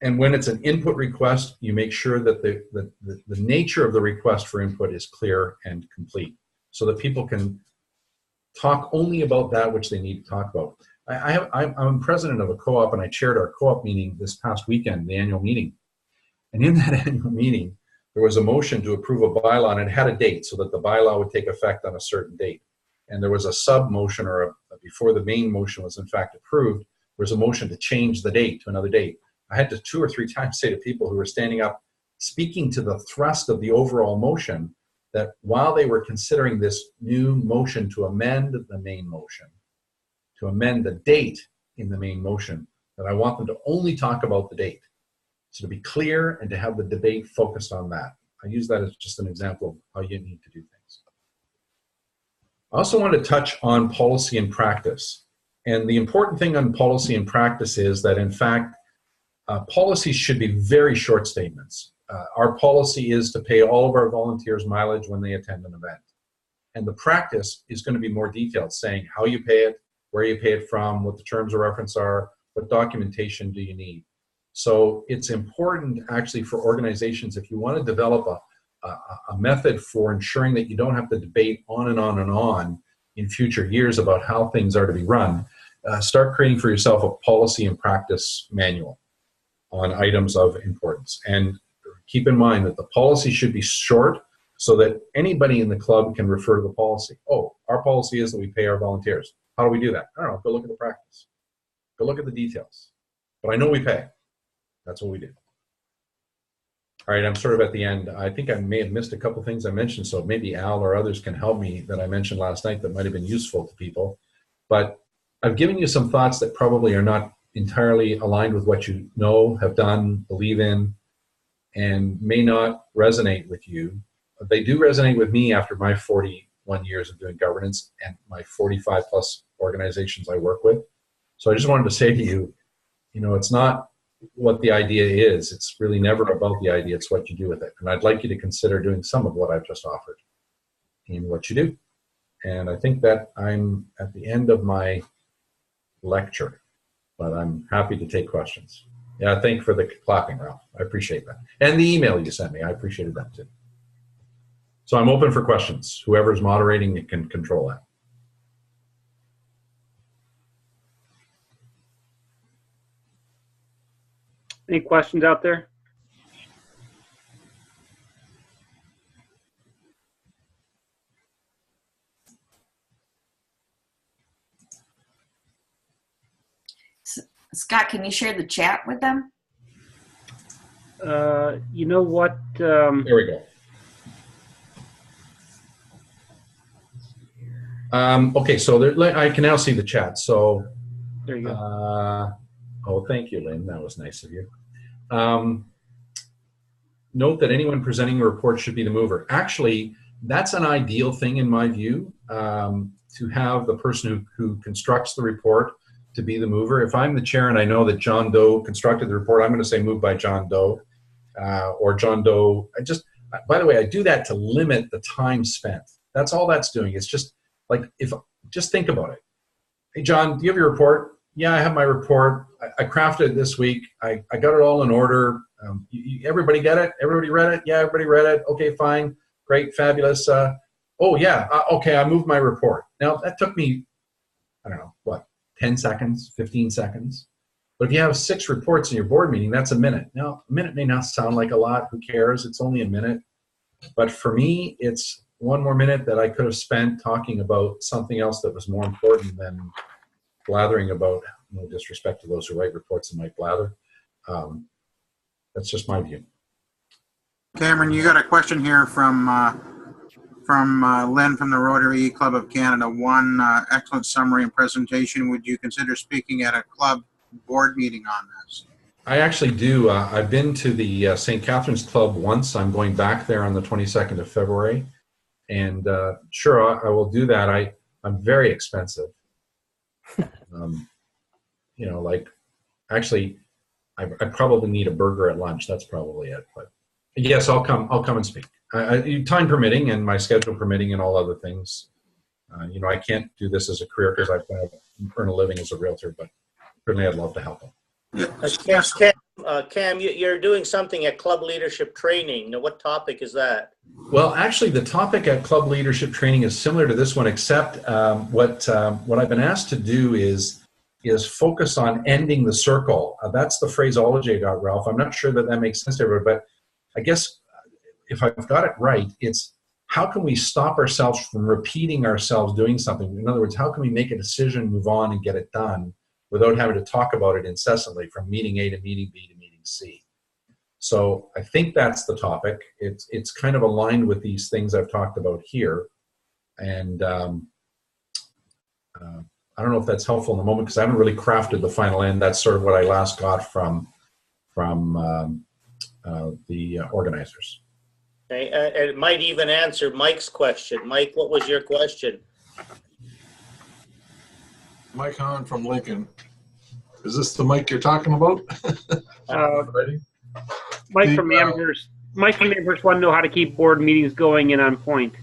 And when it's an input request, you make sure that the nature of the request for input is clear and complete so that people can talk only about that which they need to talk about. I'm president of a co-op, and I chaired our co-op meeting this past weekend, the annual meeting. And in that annual meeting, there was a motion to approve a bylaw, and it had a date so that the bylaw would take effect on a certain date. And there was a sub-motion, before the main motion was in fact approved, there was a motion to change the date to another date. I had to 2 or 3 times say to people who were standing up, speaking to the thrust of the overall motion, that while they were considering this new motion to amend the main motion, to amend the date in the main motion, that I want them to only talk about the date. So to be clear and to have the debate focused on that. I use that as just an example of how you need to do things. I also want to touch on policy and practice. And the important thing on policy and practice is that, in fact, policies should be very short statements. Our policy is to pay all of our volunteers mileage when they attend an event. And the practice is going to be more detailed, saying how you pay it, where you pay it from, what the terms of reference are, what documentation do you need. So it's important actually for organizations, if you want to develop a method for ensuring that you don't have to debate on and on and on in future years about how things are to be run, start creating for yourself a policy and practice manual on items of importance. And keep in mind that the policy should be short so that anybody in the club can refer to the policy. Oh, our policy is that we pay our volunteers. How do we do that? I don't know. Go look at the practice. Go look at the details. But I know we pay. That's what we do. All right, I'm sort of at the end. I think I may have missed a couple things I mentioned, so maybe Al or others can help me that I mentioned last night that might have been useful to people. But I've given you some thoughts that probably are not entirely aligned with what you know, have done, believe in, and may not resonate with you. They do resonate with me after my 41 years of doing governance and my 45 plus organizations I work with. So I just wanted to say to you, it's not what the idea is. It's really never about the idea. It's what you do with it. And I'd like you to consider doing some of what I've just offered in what you do. And I think that I'm at the end of my lecture, but I'm happy to take questions. Yeah, thank you for the clapping, Ralph. I appreciate that. And the email you sent me, I appreciated that too. So I'm open for questions. Whoever's moderating, you can control that. Any questions out there? Scott, can you share the chat with them? You know what? There we go. Okay, so there, I can now see the chat. So There you go. oh, thank you, Lynn. That was nice of you. Note that anyone presenting a report should be the mover. Actually, that's an ideal thing in my view, to have the person who constructs the report to be the mover. If I'm the chair and I know that John Doe constructed the report, I'm going to say moved by John Doe, or John Doe. By the way, I do that to limit the time spent. That's all that's doing. It's just like, just think about it. Hey, John, do you have your report? Yeah, I have my report. I crafted it this week. I got it all in order. Everybody get it? Everybody read it? Yeah, everybody read it. Okay, fine. Great, fabulous. Oh, yeah, okay, I moved my report. Now, that took me, I don't know, what, 10 seconds, 15 seconds? But if you have 6 reports in your board meeting, that's a minute. Now, a minute may not sound like a lot. Who cares? It's only a minute. But for me, it's 1 more minute that I could have spent talking about something else that was more important than blathering about, no disrespect to those who write reports and might blather. That's just my view. Cameron, you got a question here from Lynn from the Rotary Club of Canada. One, excellent summary and presentation. Would you consider speaking at a club board meeting on this? I actually do. I've been to the St. Catherine's Club once. I'm going back there on the 22nd of February. And sure, I will do that. I'm very expensive. You know, like, actually, I probably need a burger at lunch. That's probably it. But yes, I'll come and speak. Time permitting and my schedule permitting and all other things. You know, I can't do this as a career because I earn a living as a realtor, but certainly I'd love to help them. Cam, you're doing something at Club Leadership Training. Now, what topic is that? Well, actually, the topic at Club Leadership Training is similar to this one, except what I've been asked to do is focus on ending the circle. That's the phraseology I got, Ralph. I'm not sure that makes sense to everybody, but I guess if I've got it right, it's how can we stop ourselves from repeating ourselves doing something? In other words, how can we make a decision, move on, and get it done without having to talk about it incessantly from meeting A to meeting B to meeting C? So I think that's the topic. It's kind of aligned with these things I've talked about here. And I don't know if that's helpful in the moment because I haven't really crafted the final end. That's sort of what I last got from the organizers. Okay, it might even answer Mike's question. Mike, what was your question? Mike Hahn from Lincoln. Is this the Mike you're talking about? Mike from Amherst. Mike from Amherst wanted to know how to keep board meetings going and on point.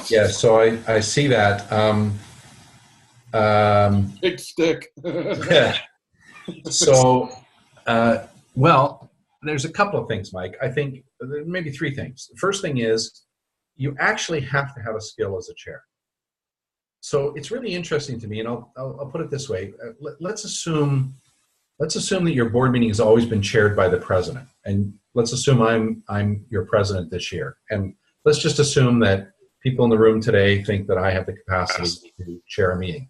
Yeah, so I see that. Big stick. Yeah. So, well, there's a couple of things, Mike. I think maybe 3 things. The first thing is you actually have to have a skill as a chair. So it's really interesting to me, and I'll put it this way. Let's assume that your board meeting has always been chaired by the president, and let's assume I'm your president this year, and let's just assume that people in the room today think that I have the capacity to chair a meeting.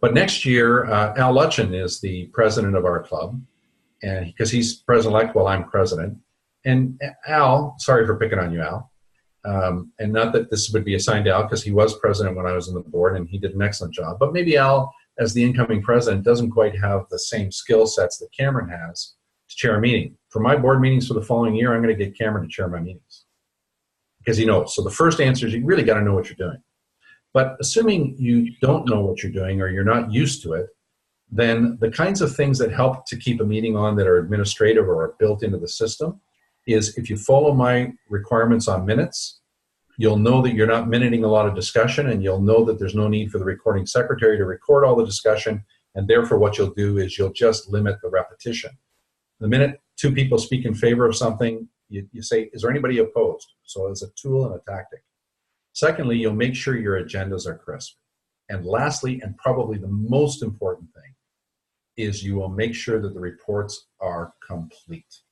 But next year, Al Lutchen is the president of our club, and because he's president-elect while I'm president. And Al, sorry for picking on you, Al, and not that this would be assigned to Al because he was president when I was on the board and he did an excellent job. But maybe Al, as the incoming president, doesn't quite have the same skill sets that Cameron has to chair a meeting. For my board meetings for the following year, I'm going to get Cameron to chair my meetings because he knows. So the first answer is you really got to know what you're doing. But assuming you don't know what you're doing or you're not used to it, then the kinds of things that help to keep a meeting on that are administrative or are built into the system is if you follow my requirements on minutes, you'll know that you're not minuting a lot of discussion, and you'll know that there's no need for the recording secretary to record all the discussion, and therefore what you'll do is you'll just limit the repetition. The minute 2 people speak in favor of something, you say, is there anybody opposed? So it's a tool and a tactic. Secondly, you'll make sure your agendas are crisp. And lastly, and probably the most important thing, is you will make sure that the reports are complete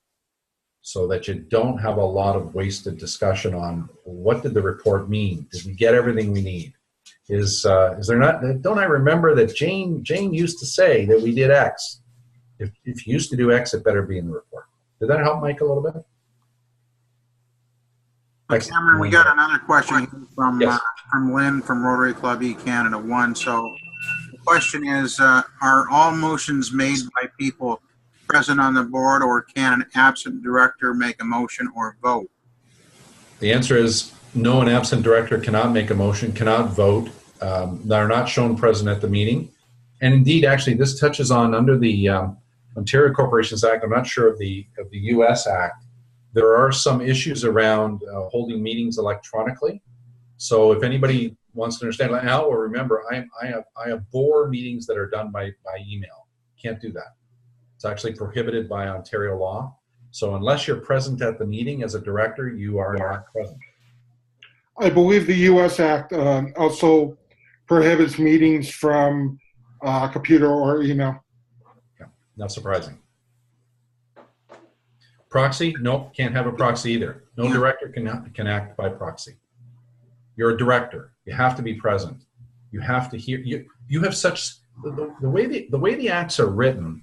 so that you don't have a lot of wasted discussion on what did the report mean? Did we get everything we need? Is there not, don't I remember that Jane used to say that we did X? If you used to do X, it better be in the report. Did that help Mike a little bit? Cameron, we got another question from Yes. from Lynn from Rotary Club E Canada 1. So the question is, are all motions made by people present on the board, or can an absent director make a motion or vote? The answer is no, an absent director cannot make a motion, cannot vote. They're not shown present at the meeting. And indeed, actually, this touches on under the Ontario Corporations Act. I'm not sure of the U.S. Act. There are some issues around holding meetings electronically. So if anybody wants to understand, now, or remember, I have board meetings that are done by email. Can't do that. It's actually prohibited by Ontario law. So unless you're present at the meeting as a director, you are not present. I believe the U.S. Act also prohibits meetings from computer or email. Yeah, not surprising. Proxy? Nope, can't have a proxy either. No director can act by proxy. You're a director. You have to be present. You have to hear. You have such the way the acts are written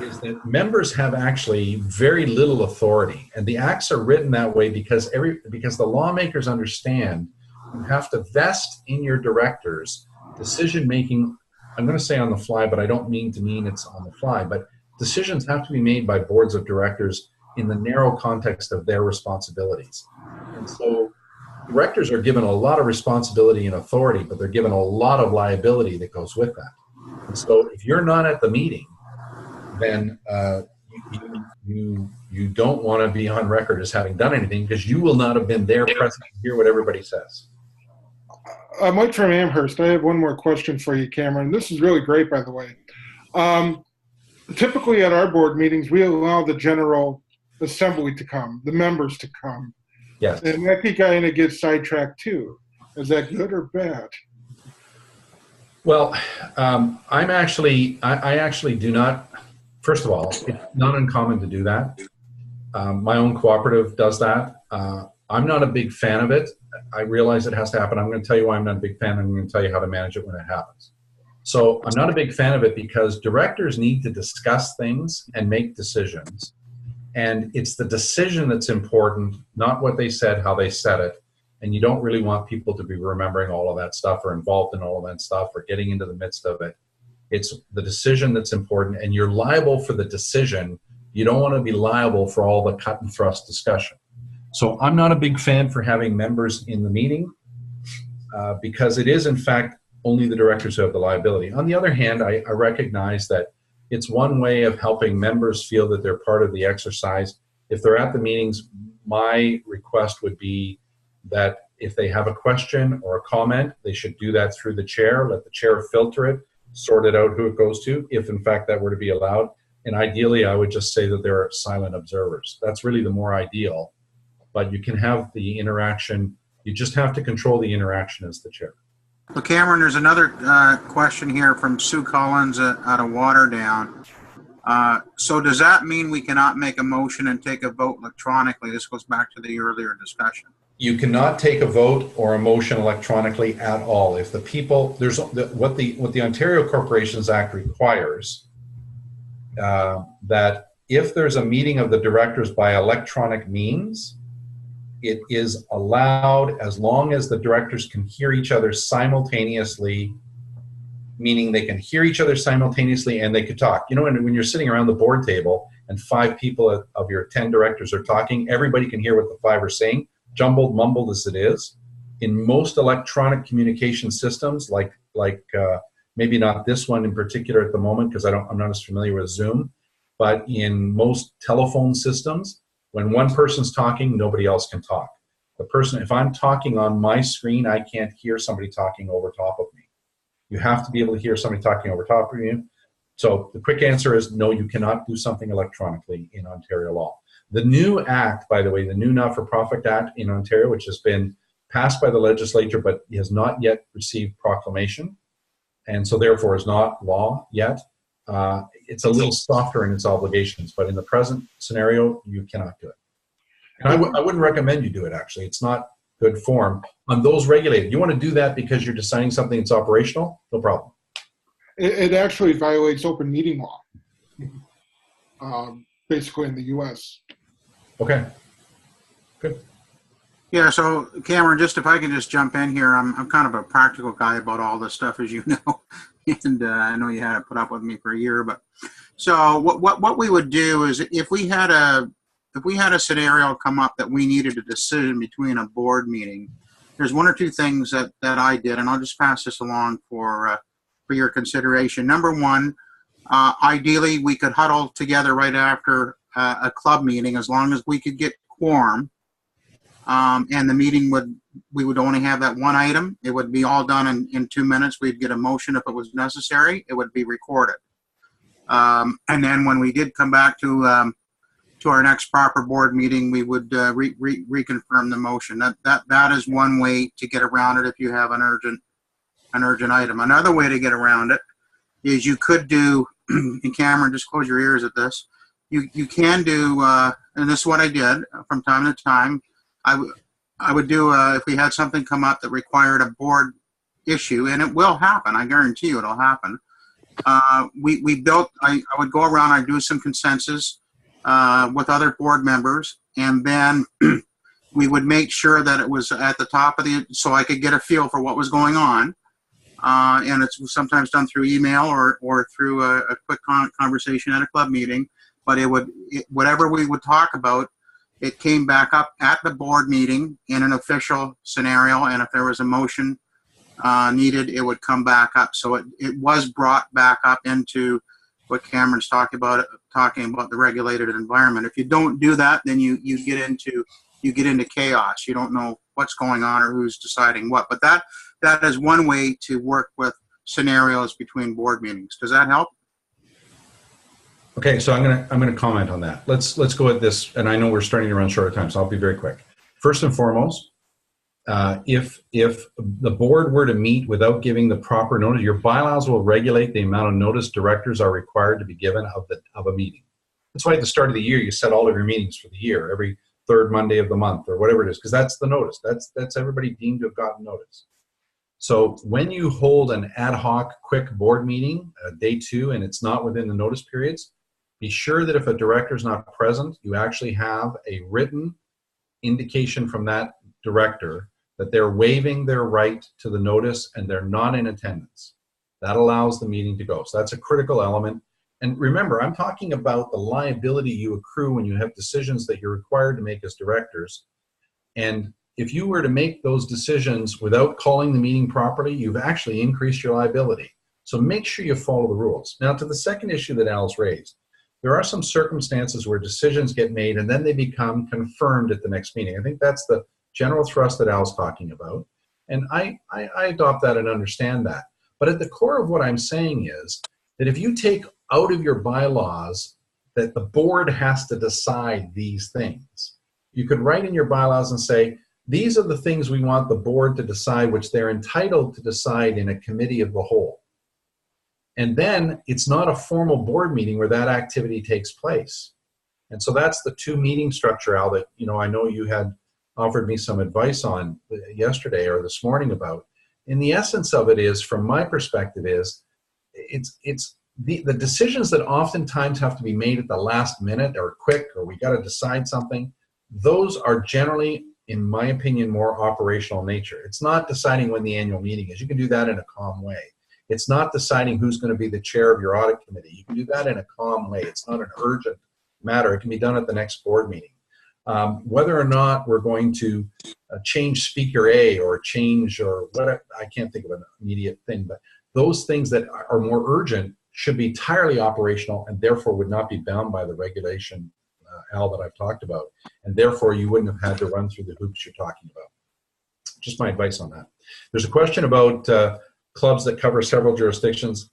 is that members have actually very little authority, and the acts are written that way because the lawmakers understand you have to vest in your directors decision making. I'm going to say on the fly, but I don't mean it's on the fly. But decisions have to be made by boards of directors in the narrow context of their responsibilities. And so directors are given a lot of responsibility and authority, but they're given a lot of liability that goes with that. And so if you're not at the meeting, then you don't want to be on record as having done anything, because you will not have been there present to hear what everybody says. Mike from Amherst, I have one more question for you, Cameron. This is really great, by the way. Typically at our board meetings, we allow the General Assembly to come, the members to come. Yes. And that kind of gets sidetracked too. Is that good or bad? Well, I actually do not. First of all, it's not uncommon to do that. My own cooperative does that. I'm not a big fan of it. I realize it has to happen. I'm going to tell you why I'm not a big fan. I'm going to tell you how to manage it when it happens. So I'm not a big fan of it because directors need to discuss things and make decisions. And it's the decision that's important, not what they said, how they said it. And you don't really want people to be remembering all of that stuff or involved in all of that stuff or getting into the midst of it. It's the decision that's important, and you're liable for the decision. You don't want to be liable for all the cut and thrust discussion. So I'm not a big fan for having members in the meeting because it is, in fact, only the directors who have the liability. On the other hand, I recognize that it's one way of helping members feel that they're part of the exercise. If they're at the meetings, my request would be that if they have a question or a comment, they should do that through the chair, let the chair filter it, sort it out who it goes to, if in fact that were to be allowed. And ideally, I would just say that they're silent observers. That's really the more ideal. But you can have the interaction. You just have to control the interaction as the chair. Well, Cameron, there's another question here from Sue Collins out of Waterdown. So does that mean we cannot make a motion and take a vote electronically? This goes back to the earlier discussion. You cannot take a vote or a motion electronically at all. If the people, what the Ontario Corporations Act requires, that if there's a meeting of the directors by electronic means, it is allowed as long as the directors can hear each other simultaneously, meaning they can hear each other simultaneously and they could talk. You know, when you're sitting around the board table and 5 people of your 10 directors are talking, everybody can hear what the 5 are saying, jumbled, mumbled as it is. In most electronic communication systems, like maybe not this one in particular at the moment because I'm not as familiar with Zoom, but in most telephone systems, when one person's talking, nobody else can talk. The person, if I'm talking on my screen, I can't hear somebody talking over top of me. You have to be able to hear somebody talking over top of you. So the quick answer is no, you cannot do something electronically in Ontario law. The new act, by the way, the new Not-for-Profit Act in Ontario, which has been passed by the legislature but has not yet received proclamation, and so therefore is not law yet, it's a little softer in its obligations, but in the present scenario, you cannot do it. And I wouldn't recommend you do it, actually. It's not good form. On those regulated, you want to do that because you're deciding something that's operational, no problem. It actually violates open meeting law. basically in the U.S. Okay. Good. Yeah, so Cameron, just if I can just jump in here, I'm kind of a practical guy about all this stuff, as you know, and I know you had to put up with me for a year. But so what we would do is if we had a scenario come up that we needed a decision between a board meeting, there's one or two things that I did, and I'll just pass this along for your consideration. Number one, ideally we could huddle together right after a club meeting, as long as we could get quorum. And the meeting we would only have that one item. It would be all done in 2 minutes. We'd get a motion if it was necessary. It would be recorded. And then when we did come back to our next proper board meeting, we would reconfirm the motion. That is one way to get around it if you have an urgent item. Another way to get around it is you could do, and Cameron, just close your ears at this. You can do, and this is what I did from time to time. I would do, if we had something come up that required a board issue, and it will happen, I guarantee you it'll happen. I would go around, I'd do some consensus with other board members, and then we would make sure that it was at the top of so I could get a feel for what was going on. And it's sometimes done through email or through a quick conversation at a club meeting. But whatever we would talk about, it came back up at the board meeting in an official scenario, and if there was a motion needed, it would come back up. So it was brought back up into what Cameron's talking about the regulated environment. If you don't do that, then you get into chaos. You don't know what's going on or who's deciding what. But that is one way to work with scenarios between board meetings. Does that help? Okay, so I'm gonna comment on that. Let's go at this, and I know we're starting to run short of time, so I'll be very quick. First and foremost, if the board were to meet without giving the proper notice, your bylaws will regulate the amount of notice directors are required to be given of a meeting. That's why at the start of the year you set all of your meetings for the year, every third Monday of the month or whatever it is, because that's the notice. That's everybody deemed to have gotten notice. So when you hold an ad hoc quick board meeting, day 2, and it's not within the notice periods, be sure that if a director is not present, you actually have a written indication from that director that they're waiving their right to the notice and they're not in attendance. That allows the meeting to go. So that's a critical element. And remember, I'm talking about the liability you accrue when you have decisions that you're required to make as directors. And if you were to make those decisions without calling the meeting properly, you've actually increased your liability. So make sure you follow the rules. Now, to the second issue that Al's raised, there are some circumstances where decisions get made and then they become confirmed at the next meeting. I think that's the general thrust that Al's talking about. And I adopt that and understand that. But at the core of what I'm saying is that if you take out of your bylaws that the board has to decide these things, you could write in your bylaws and say, these are the things we want the board to decide, which they're entitled to decide in a committee of the whole. And then it's not a formal board meeting where that activity takes place. And so that's the 2 meeting structure, Al, that I know you had offered me some advice on yesterday or this morning about. And the essence of it is, from my perspective, is it's the decisions that oftentimes have to be made at the last minute or quick, or we got to decide something. Those are generally, in my opinion, more operational nature. It's not deciding when the annual meeting is. You can do that in a calm way. It's not deciding who's going to be the chair of your audit committee. You can do that in a calm way. It's not an urgent matter. It can be done at the next board meeting. Whether or not we're going to change speaker A or change or whatever, I can't think of an immediate thing, but those things that are more urgent should be entirely operational and therefore would not be bound by the regulation, Al, that I've talked about. And therefore you wouldn't have had to run through the hoops you're talking about. Just my advice on that. There's a question about clubs that cover several jurisdictions.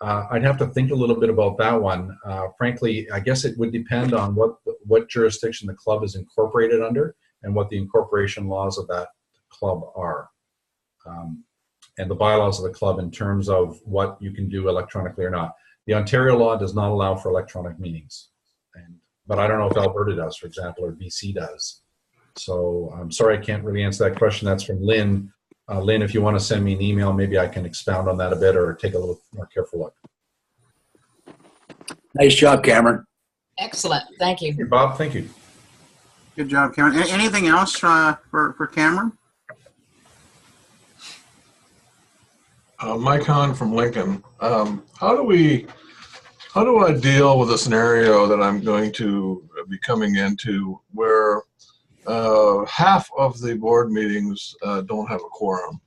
I'd have to think a little bit about that one. Frankly, I guess it would depend on what jurisdiction the club is incorporated under and what the incorporation laws of that club are. And the bylaws of the club in terms of what you can do electronically or not. The Ontario law does not allow for electronic meetings. But I don't know if Alberta does, for example, or BC does. So I'm sorry I can't really answer that question. That's from Lynn. Lynn, if you want to send me an email, maybe I can expound on that a bit or take a little more careful look. Nice job, Cameron. Excellent. Thank you. Hey, Bob, thank you. Good job, Cameron. Anything else for Cameron? Mike Hahn from Lincoln. How do I deal with a scenario that I'm going to be coming into where half of the board meetings don't have a quorum,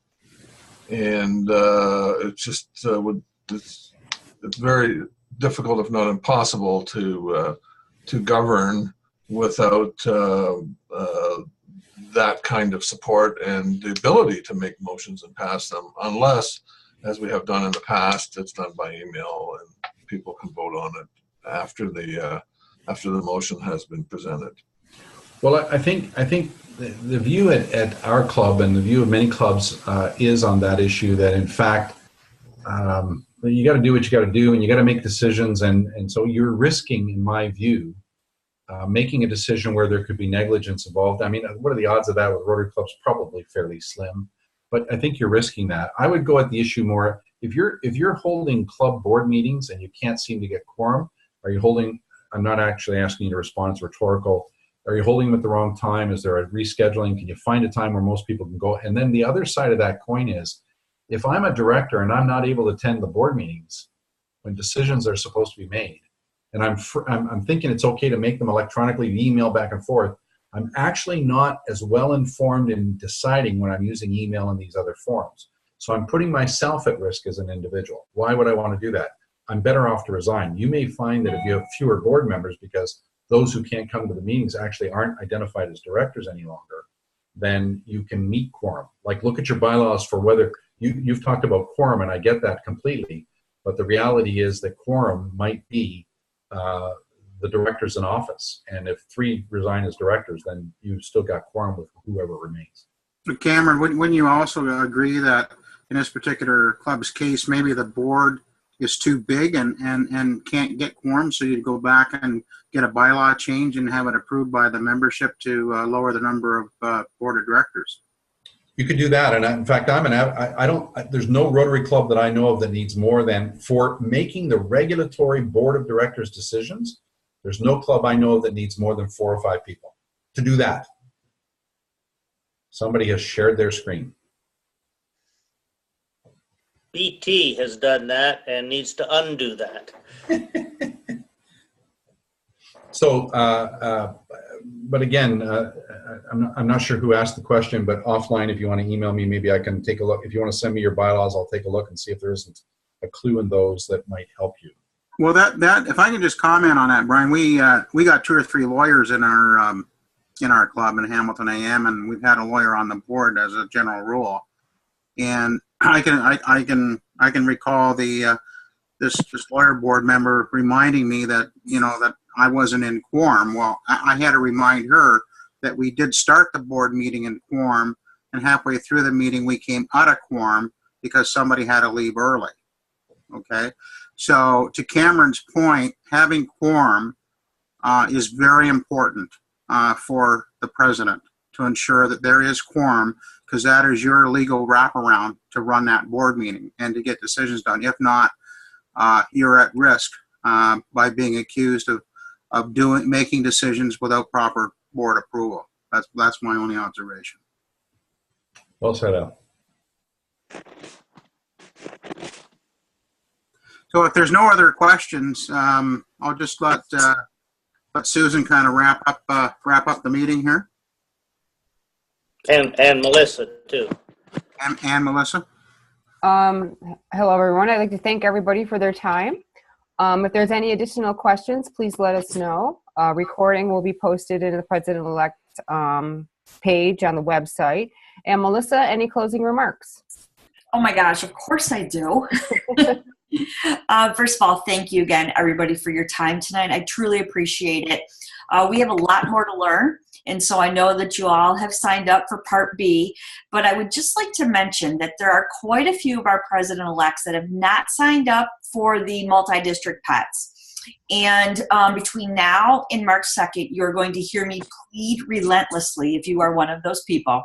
and it's just it's very difficult, if not impossible, to govern without that kind of support and the ability to make motions and pass them, unless, as we have done in the past, it's done by email and people can vote on it after the motion has been presented. Well, I think the view at our club and the view of many clubs is on that issue that, in fact, you got to do what you got to do, and you got to make decisions, and so you're risking, in my view, making a decision where there could be negligence involved. I mean, what are the odds of that with Rotary clubs? Probably fairly slim, but I think you're risking that. I would go at the issue more, if you're holding club board meetings and you can't seem to get quorum, are you holding, I'm not actually asking you to respond, it's rhetorical, are you holding them at the wrong time? Is there a rescheduling? Can you find a time where most people can go? And then the other side of that coin is, if I'm a director and I'm not able to attend the board meetings when decisions are supposed to be made, and I'm thinking it's okay to make them electronically, email back and forth, I'm actually not as well informed in deciding when I'm using email and these other forms. So I'm putting myself at risk as an individual. Why would I want to do that? I'm better off to resign. You may find that if you have fewer board members, because those who can't come to the meetings actually aren't identified as directors any longer, then you can meet quorum. Like, look at your bylaws for whether, you've talked about quorum, and I get that completely, but the reality is that quorum might be the directors in office. And if 3 resign as directors, then you've still got quorum with whoever remains. Cameron, wouldn't you also agree that in this particular club's case, maybe the board is too big and can't get quorum, so you'd go back and get a bylaw change and have it approved by the membership to lower the number of board of directors? You could do that, and in fact, there's no Rotary club that I know of that needs more than, for making the regulatory board of directors decisions, there's no club I know of that needs more than 4 or 5 people to do that. Somebody has shared their screen. BT has done that and needs to undo that. So, but again, I'm not sure who asked the question, but offline, if you want to email me, maybe I can take a look. If you want to send me your bylaws, I'll take a look and see if there isn't a clue in those that might help you. Well, that if I can just comment on that, Brian, we got 2 or 3 lawyers in our club in Hamilton AM, and we've had a lawyer on the board as a general rule. And I can recall this lawyer board member reminding me that that I wasn't in quorum. Well, I had to remind her that we did start the board meeting in quorum, and halfway through the meeting we came out of quorum because somebody had to leave early. Okay, so to Cameron's point, having quorum is very important for the president to ensure that there is quorum, because that is your legal wraparound to run that board meeting and to get decisions done. If not, you're at risk by being accused of making decisions without proper board approval. That's my only observation. Well said, Al. So if there's no other questions, I'll just let Susan kind of wrap up the meeting here. And Melissa too. And Melissa. Hello, everyone. I'd like to thank everybody for their time. If there's any additional questions, please let us know. Recording will be posted in the President-elect page on the website. And Melissa, any closing remarks? Oh my gosh, of course I do. First of all, thank you again, everybody, for your time tonight. I truly appreciate it. We have a lot more to learn, and so I know that you all have signed up for Part B, but I would just like to mention that there are quite a few of our president-elects that have not signed up for the multi-district pets. And between now and March 2nd, you're going to hear me plead relentlessly, if you are one of those people,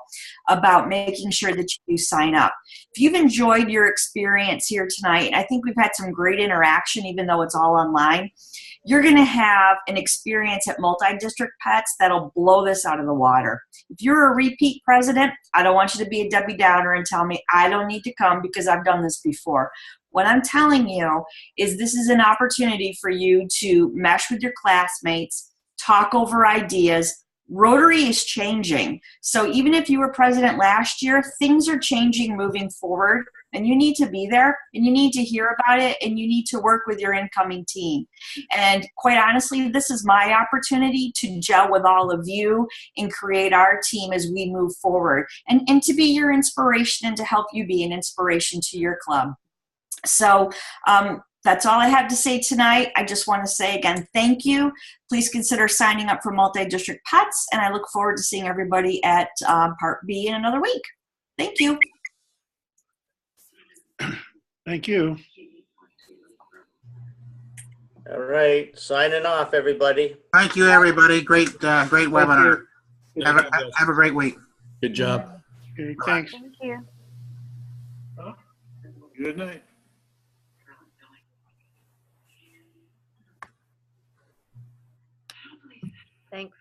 about making sure that you sign up. If you've enjoyed your experience here tonight, and I think we've had some great interaction, even though it's all online, you're going to have an experience at Multi-District Pets that'll blow this out of the water. If you're a repeat president, I don't want you to be a Debbie Downer and tell me I don't need to come because I've done this before. What I'm telling you is this is an opportunity for you to mesh with your classmates, talk over ideas. Rotary is changing. So even if you were president last year, things are changing moving forward, and you need to be there, and you need to hear about it, and you need to work with your incoming team. And quite honestly, this is my opportunity to gel with all of you and create our team as we move forward, and to be your inspiration and to help you be an inspiration to your club. So that's all I have to say tonight. I just want to say again, thank you. Please consider signing up for Multi-District Pets, and I look forward to seeing everybody at Part B in another week. Thank you. Thank you. All right, signing off, everybody. Thank you, everybody. Great webinar. Good Have job, a, Justin. have a great week. Good job. Okay, thanks. Thank you. Good night. Thanks.